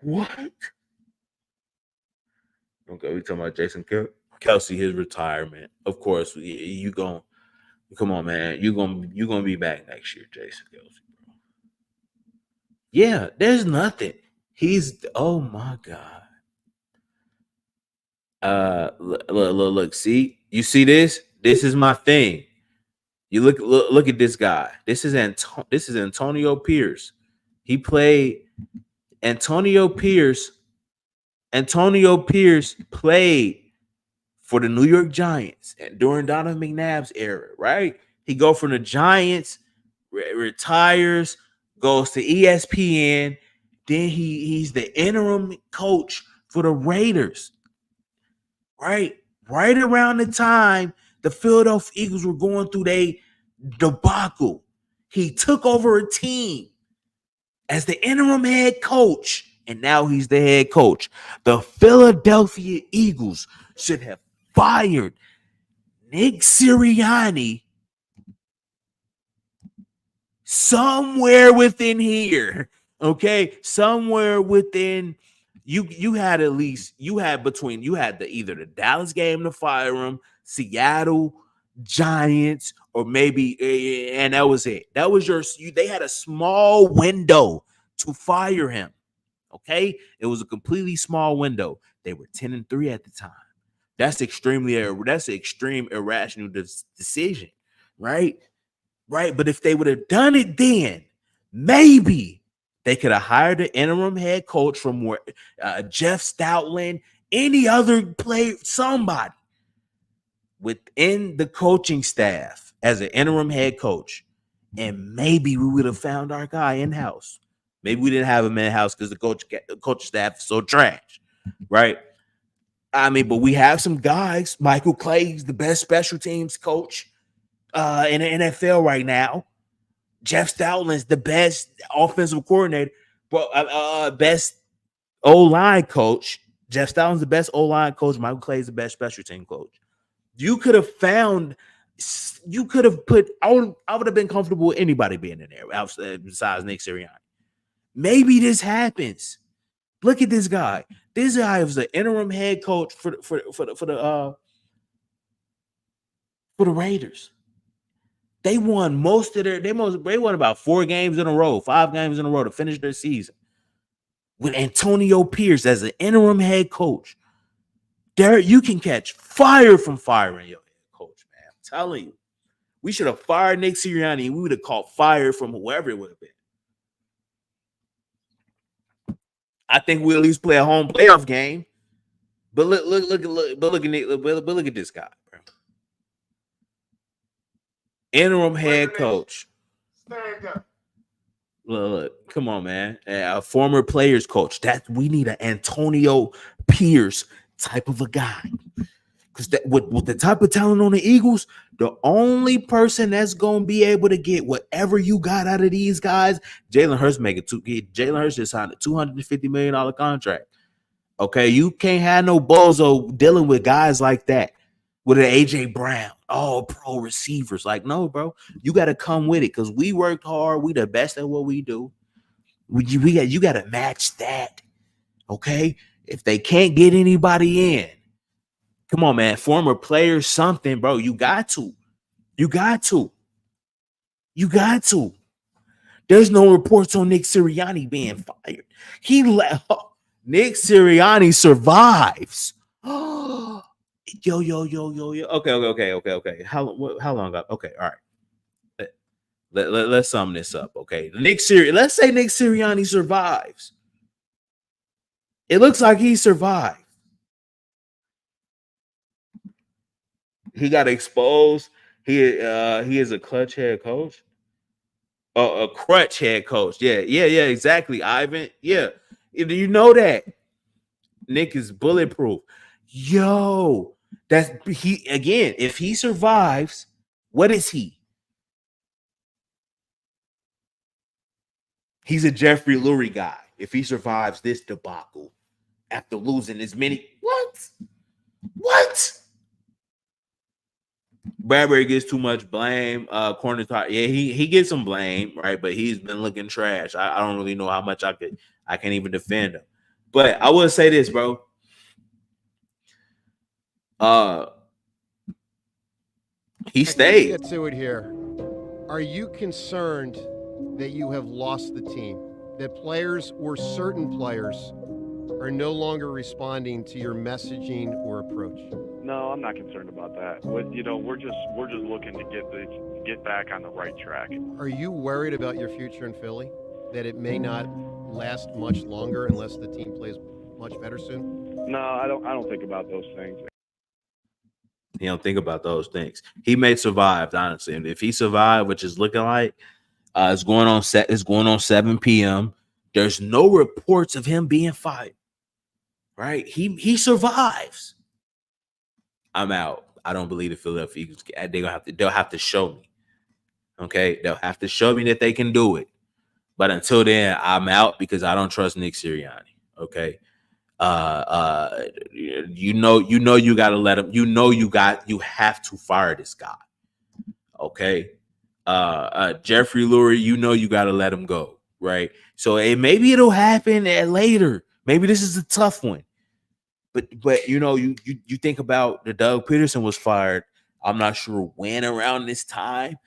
What? Okay, we talking about Jason Kelsey, his retirement. Of course, you going come on, man. You gonna be back next year, Jason Kelsey, bro. Yeah, there's nothing. He's oh my god. Look, see, you see this? This is my thing. You look at this guy. This is Antonio Pierce. He played Antonio Pierce. Antonio Pierce played for the New York Giants during Donovan McNabb's era, right? He go from the Giants, retires, goes to ESPN. Then he's the interim coach for the Raiders, right? Right around the time the Philadelphia Eagles were going through their debacle, he took over a team as the interim head coach, and now he's the head coach. The Philadelphia Eagles should have fired Nick Sirianni somewhere within here. Okay, somewhere within you had at least you had either the Dallas game to fire him, Seattle Giants, or maybe and that was it. That was they had a small window to fire him. Okay, it was a completely small window. They were 10-3 at the time. That's an extreme irrational decision, right? Right. But if they would have done it then, maybe they could have hired an interim head coach from where Jeff Stoutland, any other player, somebody within the coaching staff as an interim head coach. And maybe we would have found our guy in house. Maybe we didn't have him in house because the coach staff is so trash, right? I mean, but we have some guys. Michael Clay's the best special teams coach in the NFL right now. Jeff Stoutland's the best offensive coordinator, best O-line coach. Jeff Stoutland's the best O-line coach. Michael Clay's the best special team coach. You could have put. I would have been comfortable with anybody being in there besides Nick Sirianni. Maybe this happens. Look at this guy. This guy was the interim head coach for the Raiders. They won they won about 4 games in a row, 5 games in a row to finish their season with Antonio Pierce as an interim head coach. There, you can catch fire from firing your head coach, man. I'm telling you. We should have fired Nick Sirianni and we would have caught fire from whoever it would have been. I think we'll at least play a home playoff game. But look at this guy, bro. Interim head coach. Stand up. Look, come on, man. A former players coach. That we need an Antonio Pierce type of a guy. Because with the type of talent on the Eagles, the only person that's gonna be able to get whatever you got out of these guys, Jalen Hurts Jalen Hurts just signed a $250 million contract. Okay, you can't have no bozo dealing with guys like that. With an AJ Brown, all pro receivers. Like, no, bro, you got to come with it because we worked hard. We the best at what we do. You got to match that. Okay, if they can't get anybody in, come on, man. Former players, something, bro. You got to. There's no reports on Nick Sirianni being fired. He left. Nick Sirianni survives. Yo. Okay. How long? Okay, all right. Let's sum this up. Okay, let's say Nick Sirianni survives. It looks like he survived. He got exposed. He is a clutch head coach. Oh, a crutch head coach. Yeah, exactly. Ivan. Yeah. Do you know that? Nick is bulletproof. Yo, that's he again. If he survives, what is he? He's a Jeffrey Lurie guy. If he survives this debacle after losing as many, what? Bradbury gets too much blame. Corner top, yeah, he gets some blame, right? But he's been looking trash. I don't really know how much I can't even defend him. But I will say this, bro. He stayed. Let's get to it here. Are you concerned that you have lost the team? That players or certain players are no longer responding to your messaging or approach? No, I'm not concerned about that. We're just looking to get back on the right track. Are you worried about your future in Philly? That it may not last much longer unless the team plays much better soon? No, I don't think about those things. He don't think about those things. He may survive, honestly. And if he survived, which is looking like it's going on 7 p.m. There's no reports of him being fired. Right? He survives. I'm out. I don't believe the Philadelphia Eagles. They'll have to show me. Okay, they'll have to show me that they can do it. But until then, I'm out because I don't trust Nick Sirianni. Okay. You gotta let him. You have to fire this guy. Okay. Jeffrey Lurie, you gotta let him go. Right. So maybe it'll happen later. Maybe this is a tough one. But you think about the Doug Peterson was fired. I'm not sure when around this time.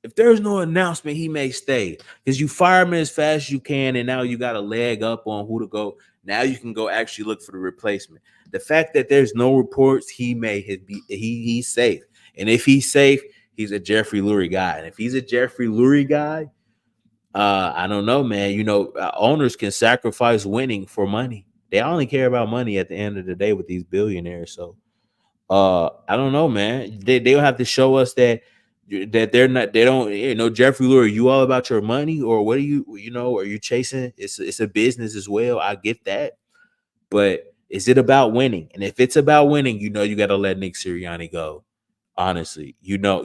If there's no announcement, he may stay because you fire him as fast as you can, and now you got a leg up on who to go. Now you can go actually look for the replacement. The fact that there's no reports, he's safe, and if he's safe, he's a Jeffrey Lurie guy. And if he's a Jeffrey Lurie guy, I don't know, man. Owners can sacrifice winning for money. They only care about money at the end of the day with these billionaires. So, I don't know, man. They'll have to show us that they're not. They don't. Jeffrey Lurie, you all about your money, or what are you? Are you chasing? It's a business as well. I get that, but is it about winning? And if it's about winning, you got to let Nick Sirianni go. Honestly, you know.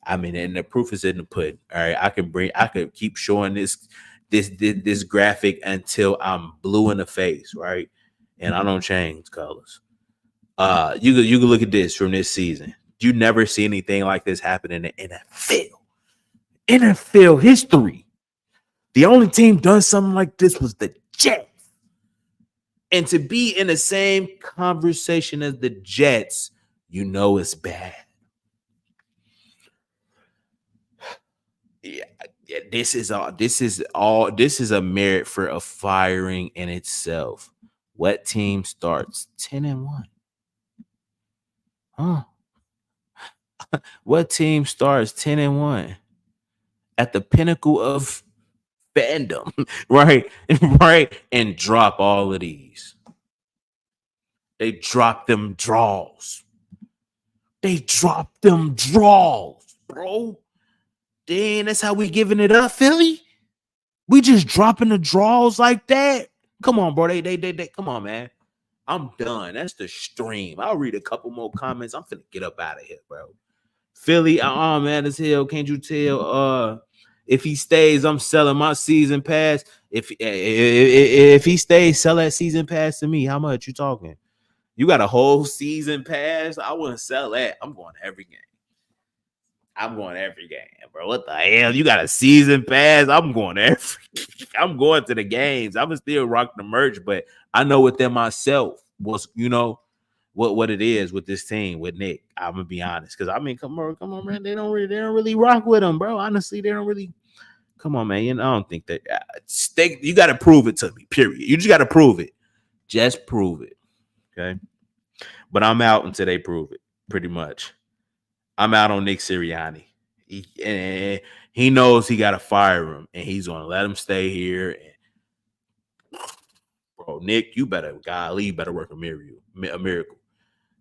I mean, and the proof is in the pudding. All right, I could keep showing this graphic until I'm blue in the face, right? And I don't change colors. You can look at this from this season. You never see anything like this happen in the NFL. NFL history. The only team done something like this was the Jets. And to be in the same conversation as the Jets, it's bad. Yeah, this is a merit for a firing in itself. What team starts 10-1? Huh? What team starts 10-1 at the pinnacle of fandom, right? Right, and drop all of these. They drop them draws. Bro. Dang, that's how we giving it up, Philly. We just dropping the draws like that. Come on, bro. They come on, man. I'm done. That's the stream. I'll read a couple more comments. I'm finna get up out of here, bro. Philly, man, as hell. Can't you tell? If he stays, I'm selling my season pass. If he stays, sell that season pass to me. How much you talking? You got a whole season pass? I wouldn't sell that. I'm going every game. Bro. What the hell? You got a season pass? I'm going to the games. I'm still rock the merch, but I know within myself what's what it is with this team with Nick. I'm gonna be honest, because I mean, come on, man. They don't really rock with him, bro. Honestly, they don't really. Come on, man. I don't think that you got to prove it to me. Period. You just got to prove it. Just prove it. Okay. But I'm out until they prove it. Pretty much. I'm out on Nick Sirianni. He knows he got to fire him, and he's gonna let him stay here. And, bro, Nick, you better work a miracle.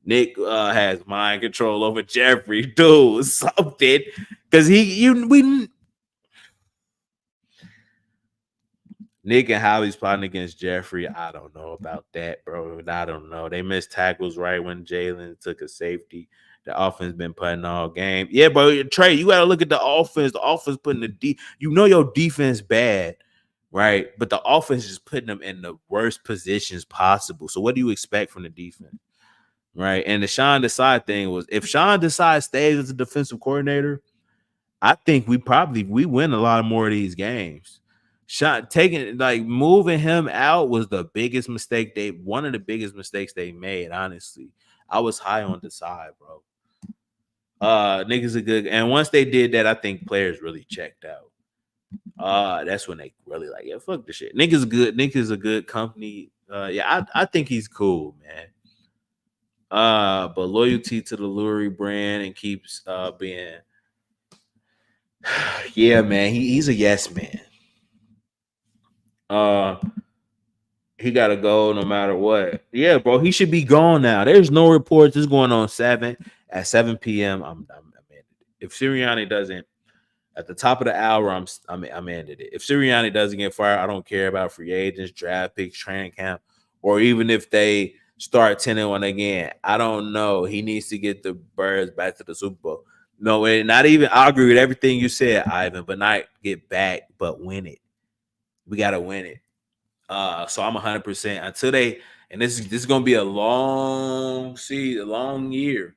Nick has mind control over Jeffrey, dude, something. Because Nick and Howie's plotting against Jeffrey. I don't know about that, bro. I don't know. They missed tackles right when Jalen took a safety. The offense been putting all game. Yeah, bro. Trey, you got to look at the offense. The offense putting your defense bad, right? But the offense is putting them in the worst positions possible. So what do you expect from the defense, right? And the Sean Desai thing was, if Sean Desai stays as a defensive coordinator, I think we win a lot more of these games. Moving him out was one of the biggest mistakes they made, honestly. I was high on the side, bro. Niggas are good. And once they did that, I think players really checked out. That's when they really like, yeah, fuck the shit. Niggas good. Niggas a good company. I think he's cool, man. But loyalty to the Lurie brand and keeps being yeah, man. He's a yes man. He gotta go no matter what. Yeah, bro. He should be gone now. There's no reports. This is going on at 7 p.m. I'm ended. If Sirianni doesn't at the top of the hour, I'm ended it. If Sirianni doesn't get fired, I don't care about free agents, draft picks, training camp, or even if they start 10-1 again. I don't know. He needs to get the Birds back to the Super Bowl. No, not even. I agree with everything you said, Ivan, but not get back, but win it. We gotta win it. So I'm 100% until they, and this is gonna be a long year.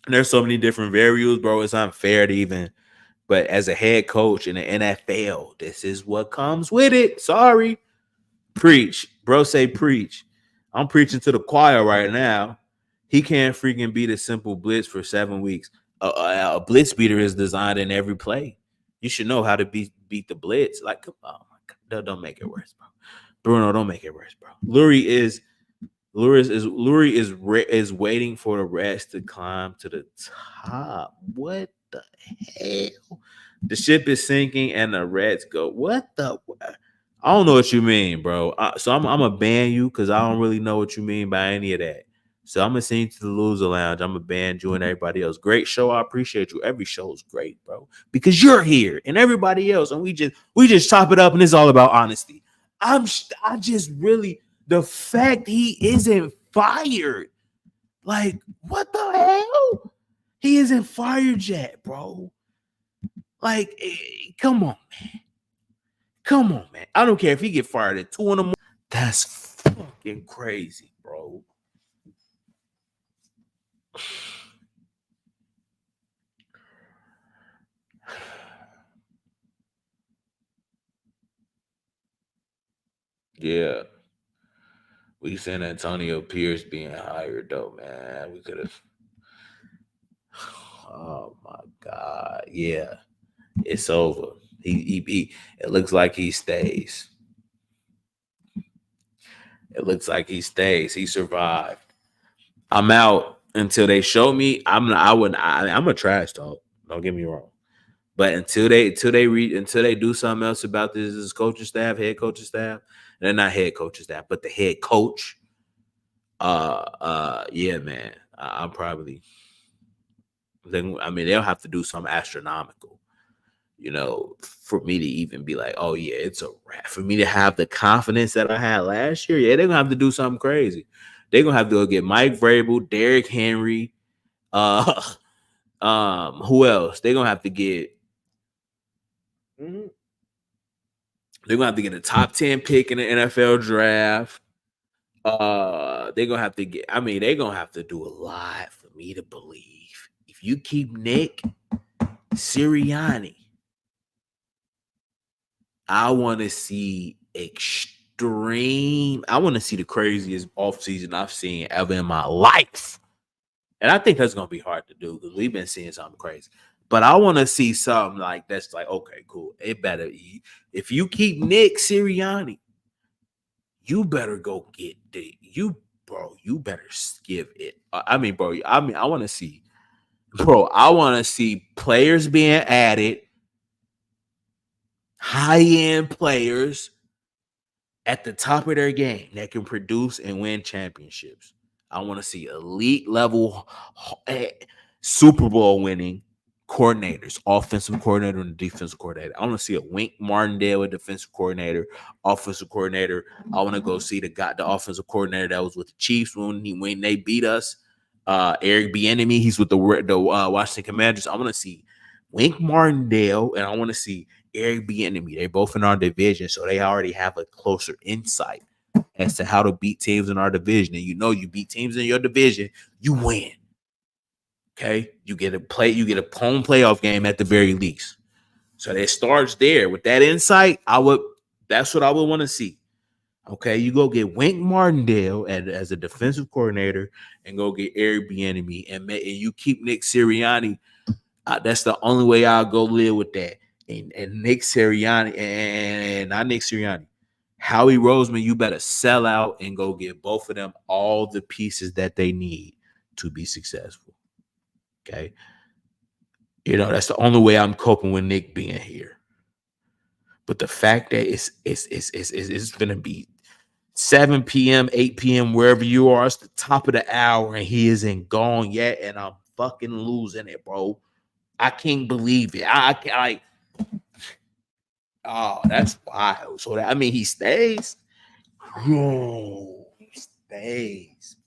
And there's so many different variables, bro. It's unfair to even. But as a head coach in the NFL, this is what comes with it. Sorry, preach, bro. Say preach. I'm preaching to the choir right now. He can't freaking beat a simple blitz for 7 weeks. A blitz beater is designed in every play. You should know how to beat the blitz. Like, oh my God, don't make it worse, bro. Bruno, don't make it worse, bro. Lurie is waiting for the rest to climb to the top. What the hell? The ship is sinking and the Reds go. What the? I don't know what you mean, bro. So I'm gonna ban you because I don't really know what you mean by any of that. So I'm gonna send you to the loser lounge. I'm gonna ban you and everybody else. Great show. I appreciate you. Every show is great, bro, because you're here and everybody else, and we just chop it up, and it's all about honesty. I just really the fact he isn't fired. Like, what the hell? He isn't fired yet, bro. Like, come on, man. Come on, man. I don't care if he get fired at 2 in the morning. That's fucking crazy, bro. Yeah. We seen Antonio Pierce being hired, though, man. We could have. Oh my God. Yeah. It's over. He it looks like he stays. It looks like he stays. He survived. I'm out until they show me. I'm a trash talk. Don't get me wrong. But until they do something else about this coaching staff, head coaching staff, they're not head coaching staff, but the head coach. Yeah, man. I'm probably. They'll have to do something astronomical, for me to even be like, oh yeah, it's a wrap. For me to have the confidence that I had last year, yeah, they're gonna have to do something crazy. They're gonna have to go get Mike Vrabel, Derrick Henry, who else? They're gonna have to get. They're gonna have to get a top 10 pick in the NFL draft. They're gonna have to get. They're gonna have to do a lot for me to believe. If you keep Nick Sirianni, I want to see extreme. I want to see the craziest offseason I've seen ever in my life. And I think that's going to be hard to do because we've been seeing something crazy. But I want to see something like that's like, okay, cool. It better. If you keep Nick Sirianni, you better go get you better give it. I want to see, I want to see players being added, high-end players, at the top of their game that can produce and win championships. I want to see elite level Super Bowl winning coordinators, offensive coordinator and defensive coordinator. I want to see a Wink Martindale, a defensive coordinator, offensive coordinator. I want to go see the offensive coordinator that was with the Chiefs when they beat us. Eric Bieniemy, he's with the Washington Commanders. I want to see Wink Martindale, and I want to see Eric Bieniemy. They're both in our division, so they already have a closer insight as to how to beat teams in our division. And you beat teams in your division, you win. Okay, you get a home playoff game at the very least. So it starts there with that insight. That's what I would want to see. Okay, you go get Wink Martindale as a defensive coordinator, and go get Eric Bieniemy, and you keep Nick Sirianni. That's the only way I'll go live with that. And Nick Sirianni and not Nick Sirianni, Howie Roseman, you better sell out and go get both of them all the pieces that they need to be successful. Okay. That's the only way I'm coping with Nick being here. But the fact that it's going to be 7 p.m., 8 p.m., wherever you are, it's the top of the hour, and he isn't gone yet, and I'm fucking losing it, bro. I can't believe it. Oh, that's wild. So he stays. Oh, he stays.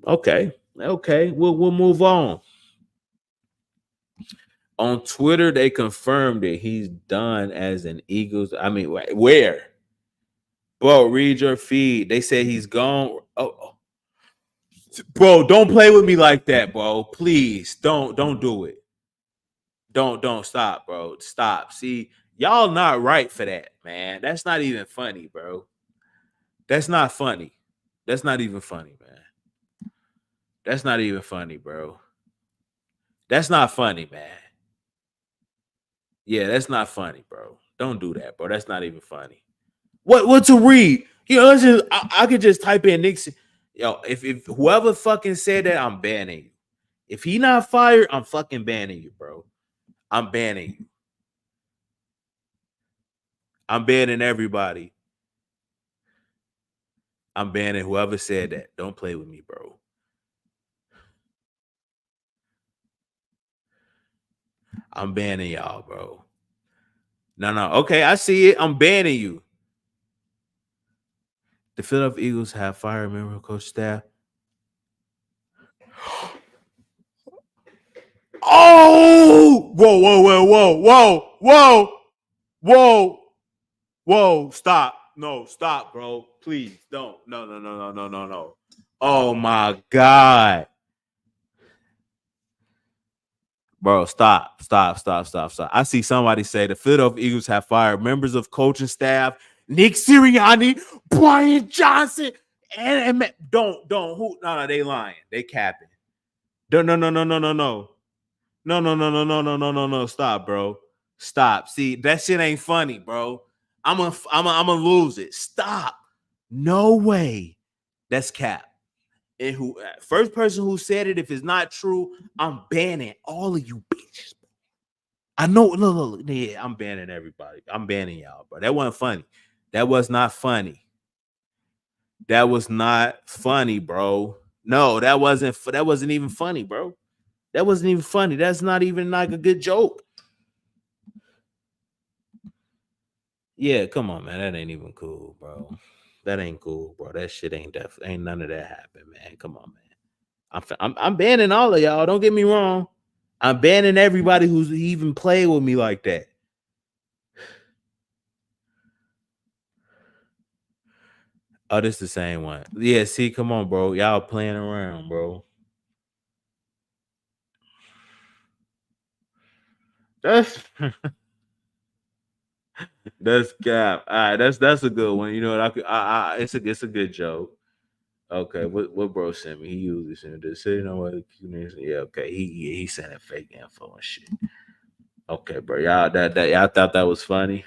Okay. We'll move on. On Twitter, they confirmed that he's done as an Eagles. Where? Bro, read your feed. They said he's gone. Oh. Bro, don't play with me like that, bro. Please, don't do it. Don't stop, bro. Stop. See, y'all not right for that, man. That's not even funny, bro. That's not funny. That's not even funny, man. That's not even funny, bro. That's not funny, man. Yeah, that's not funny, bro. Don't do that, bro. That's not even funny. What to read? I could just type in Nixon. Yo, if whoever fucking said that, I'm banning you. If he not fired, I'm fucking banning you, bro. I'm banning you. I'm banning everybody. I'm banning whoever said that. Don't play with me, bro. I'm banning y'all, bro. No. Okay, I see it. I'm banning you. The Philadelphia Eagles have fired member of coach staff. Oh! Whoa! Stop! No, stop, bro. Please don't. No. Oh my God. Bro, stop. I see somebody say the Philadelphia Eagles have fired members of coaching staff, Nick Sirianni, Brian Johnson, and don't who? No, they lying. They capping. No. No. Stop, bro. Stop. See, that shit ain't funny, bro. I'm gonna lose it. Stop. No way. That's cap. And who first person who said it, if it's not true, I'm banning all of you bitches. I know. Look. Yeah, I'm banning everybody. I'm banning y'all, bro. That wasn't funny. That was not funny. That was not funny, bro. No, that wasn't even funny, bro. That wasn't even funny. That's not even like a good joke. Yeah, come on, man. That ain't even cool, bro. That ain't cool, bro. That shit ain't none of that happened, man. Come on, man. I'm banning all of y'all. Don't get me wrong. I'm banning everybody who's even played with me like that. Oh, this the same one. Yeah, see, come on, bro. Y'all playing around, bro. That's that's cap. All right, that's a good one. You know what? It's a good joke. Okay, what bro sent me? He usually sent this. Say, you know what? Yeah, okay. He sent a fake info and shit. Okay, bro. Y'all y'all thought that was funny.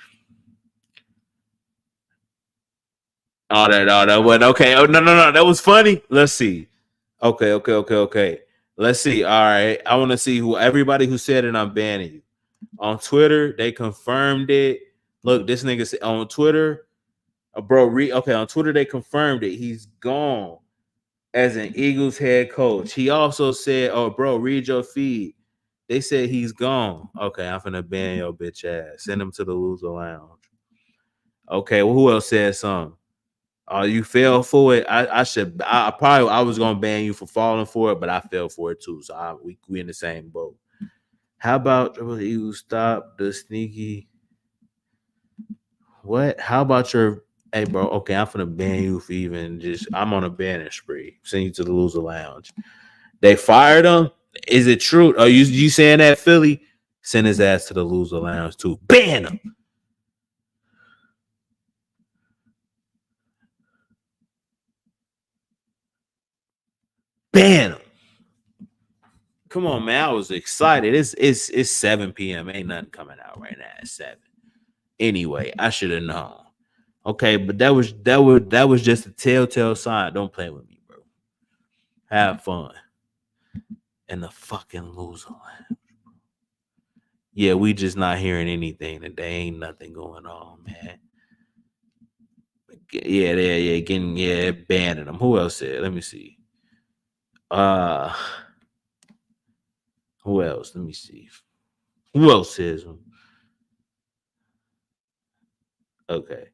All that wasn't okay. Oh no, that was funny. Let's see. Okay. Let's see. All right. I want to see everybody who said it. I'm banning you. On Twitter, they confirmed it. Look, this nigga said on Twitter, bro. On Twitter they confirmed it. He's gone as an Eagles head coach. He also said, "Oh, bro, read your feed." They said he's gone. Okay, I'm finna ban your bitch ass. Send him to the loser lounge. Okay, well, who else said something? Oh, you fell for it. I was gonna ban you for falling for it, but I fell for it too. So we in the same boat. How about you stop the sneaky? What? How about your? Hey, bro. Okay, I'm finna ban you for even just. I'm on a banning spree. Send you to the loser lounge. They fired him. Is it true? Are you saying that, Philly? Send his ass to the loser lounge too. Ban him. Ban him. Come on, man. I was excited. It's 7 p.m. Ain't nothing coming out right now at 7. Anyway, I should have known. Okay, but that was just a telltale sign. Don't play with me, bro. Have fun. And the fucking loser lounge. Yeah, we just not hearing anything today. Ain't nothing going on, man. Yeah, banning them. Who else said? Let me see. Who else? Let me see. Who else says them? Okay.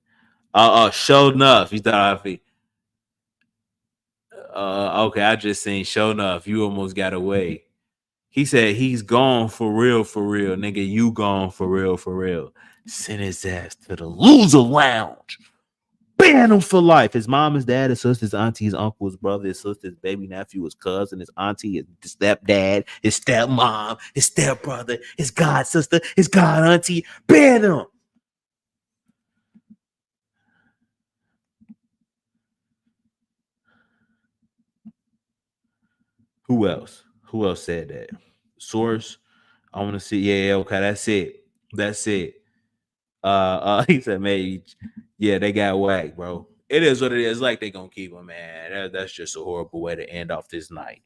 Show enough. You thought I okay, I just seen show enough. You almost got away. He said he's gone for real, nigga. You gone for real. Send his ass to the loser lounge. Ban him for life. His mom, his dad, his sister, his auntie, his uncle, his brother, his sister, his baby nephew, his cousin, his auntie, his stepdad, his stepmom, his stepbrother, his god sister, his god auntie. Ban him. Who else? Who else said that? Source. I want to see. Yeah, okay, that's it. He said, man, yeah, they got whacked, bro. It is what it is. Like they gonna keep him, man. That's just a horrible way to end off this night.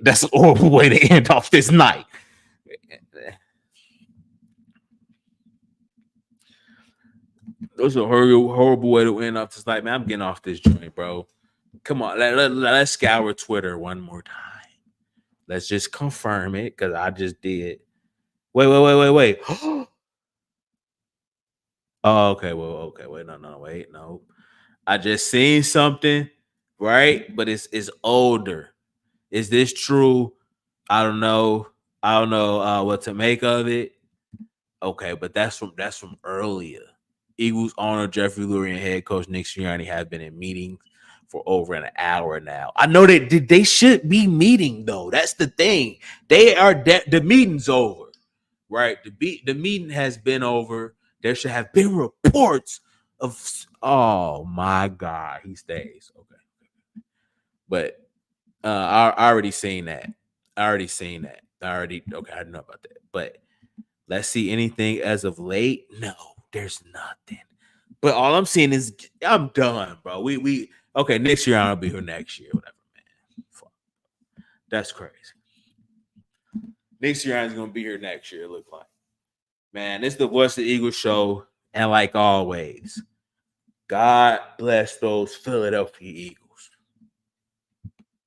That's a horrible way to end off this night. That's a horrible way to end off this night, man. I'm getting off this joint, bro. Come on, let's scour Twitter one more time. Let's just confirm it because I just did. Wait. Oh, okay. Well, okay. Wait, no. I just seen something, right? But it's older. Is this true? I don't know. What to make of it. Okay, but that's from earlier. Eagles owner Jeffrey Lurie and head coach Nick Sirianni have been in meetings for over an hour now. I know they should be meeting though. That's the thing. The meeting's over, right? The meeting has been over. There should have been reports of. Oh my God, he stays. Okay, but I already seen that. Okay. I know about that. But let's see anything as of late. No, there's nothing. But all I'm seeing is I'm done, bro. We okay. Next year I'll be here next year, whatever, man. Fuck. That's crazy. Next year I'm gonna be here next year. It looks like, man. This is the Voice of the Eagles show, and like always, God bless those Philadelphia Eagles.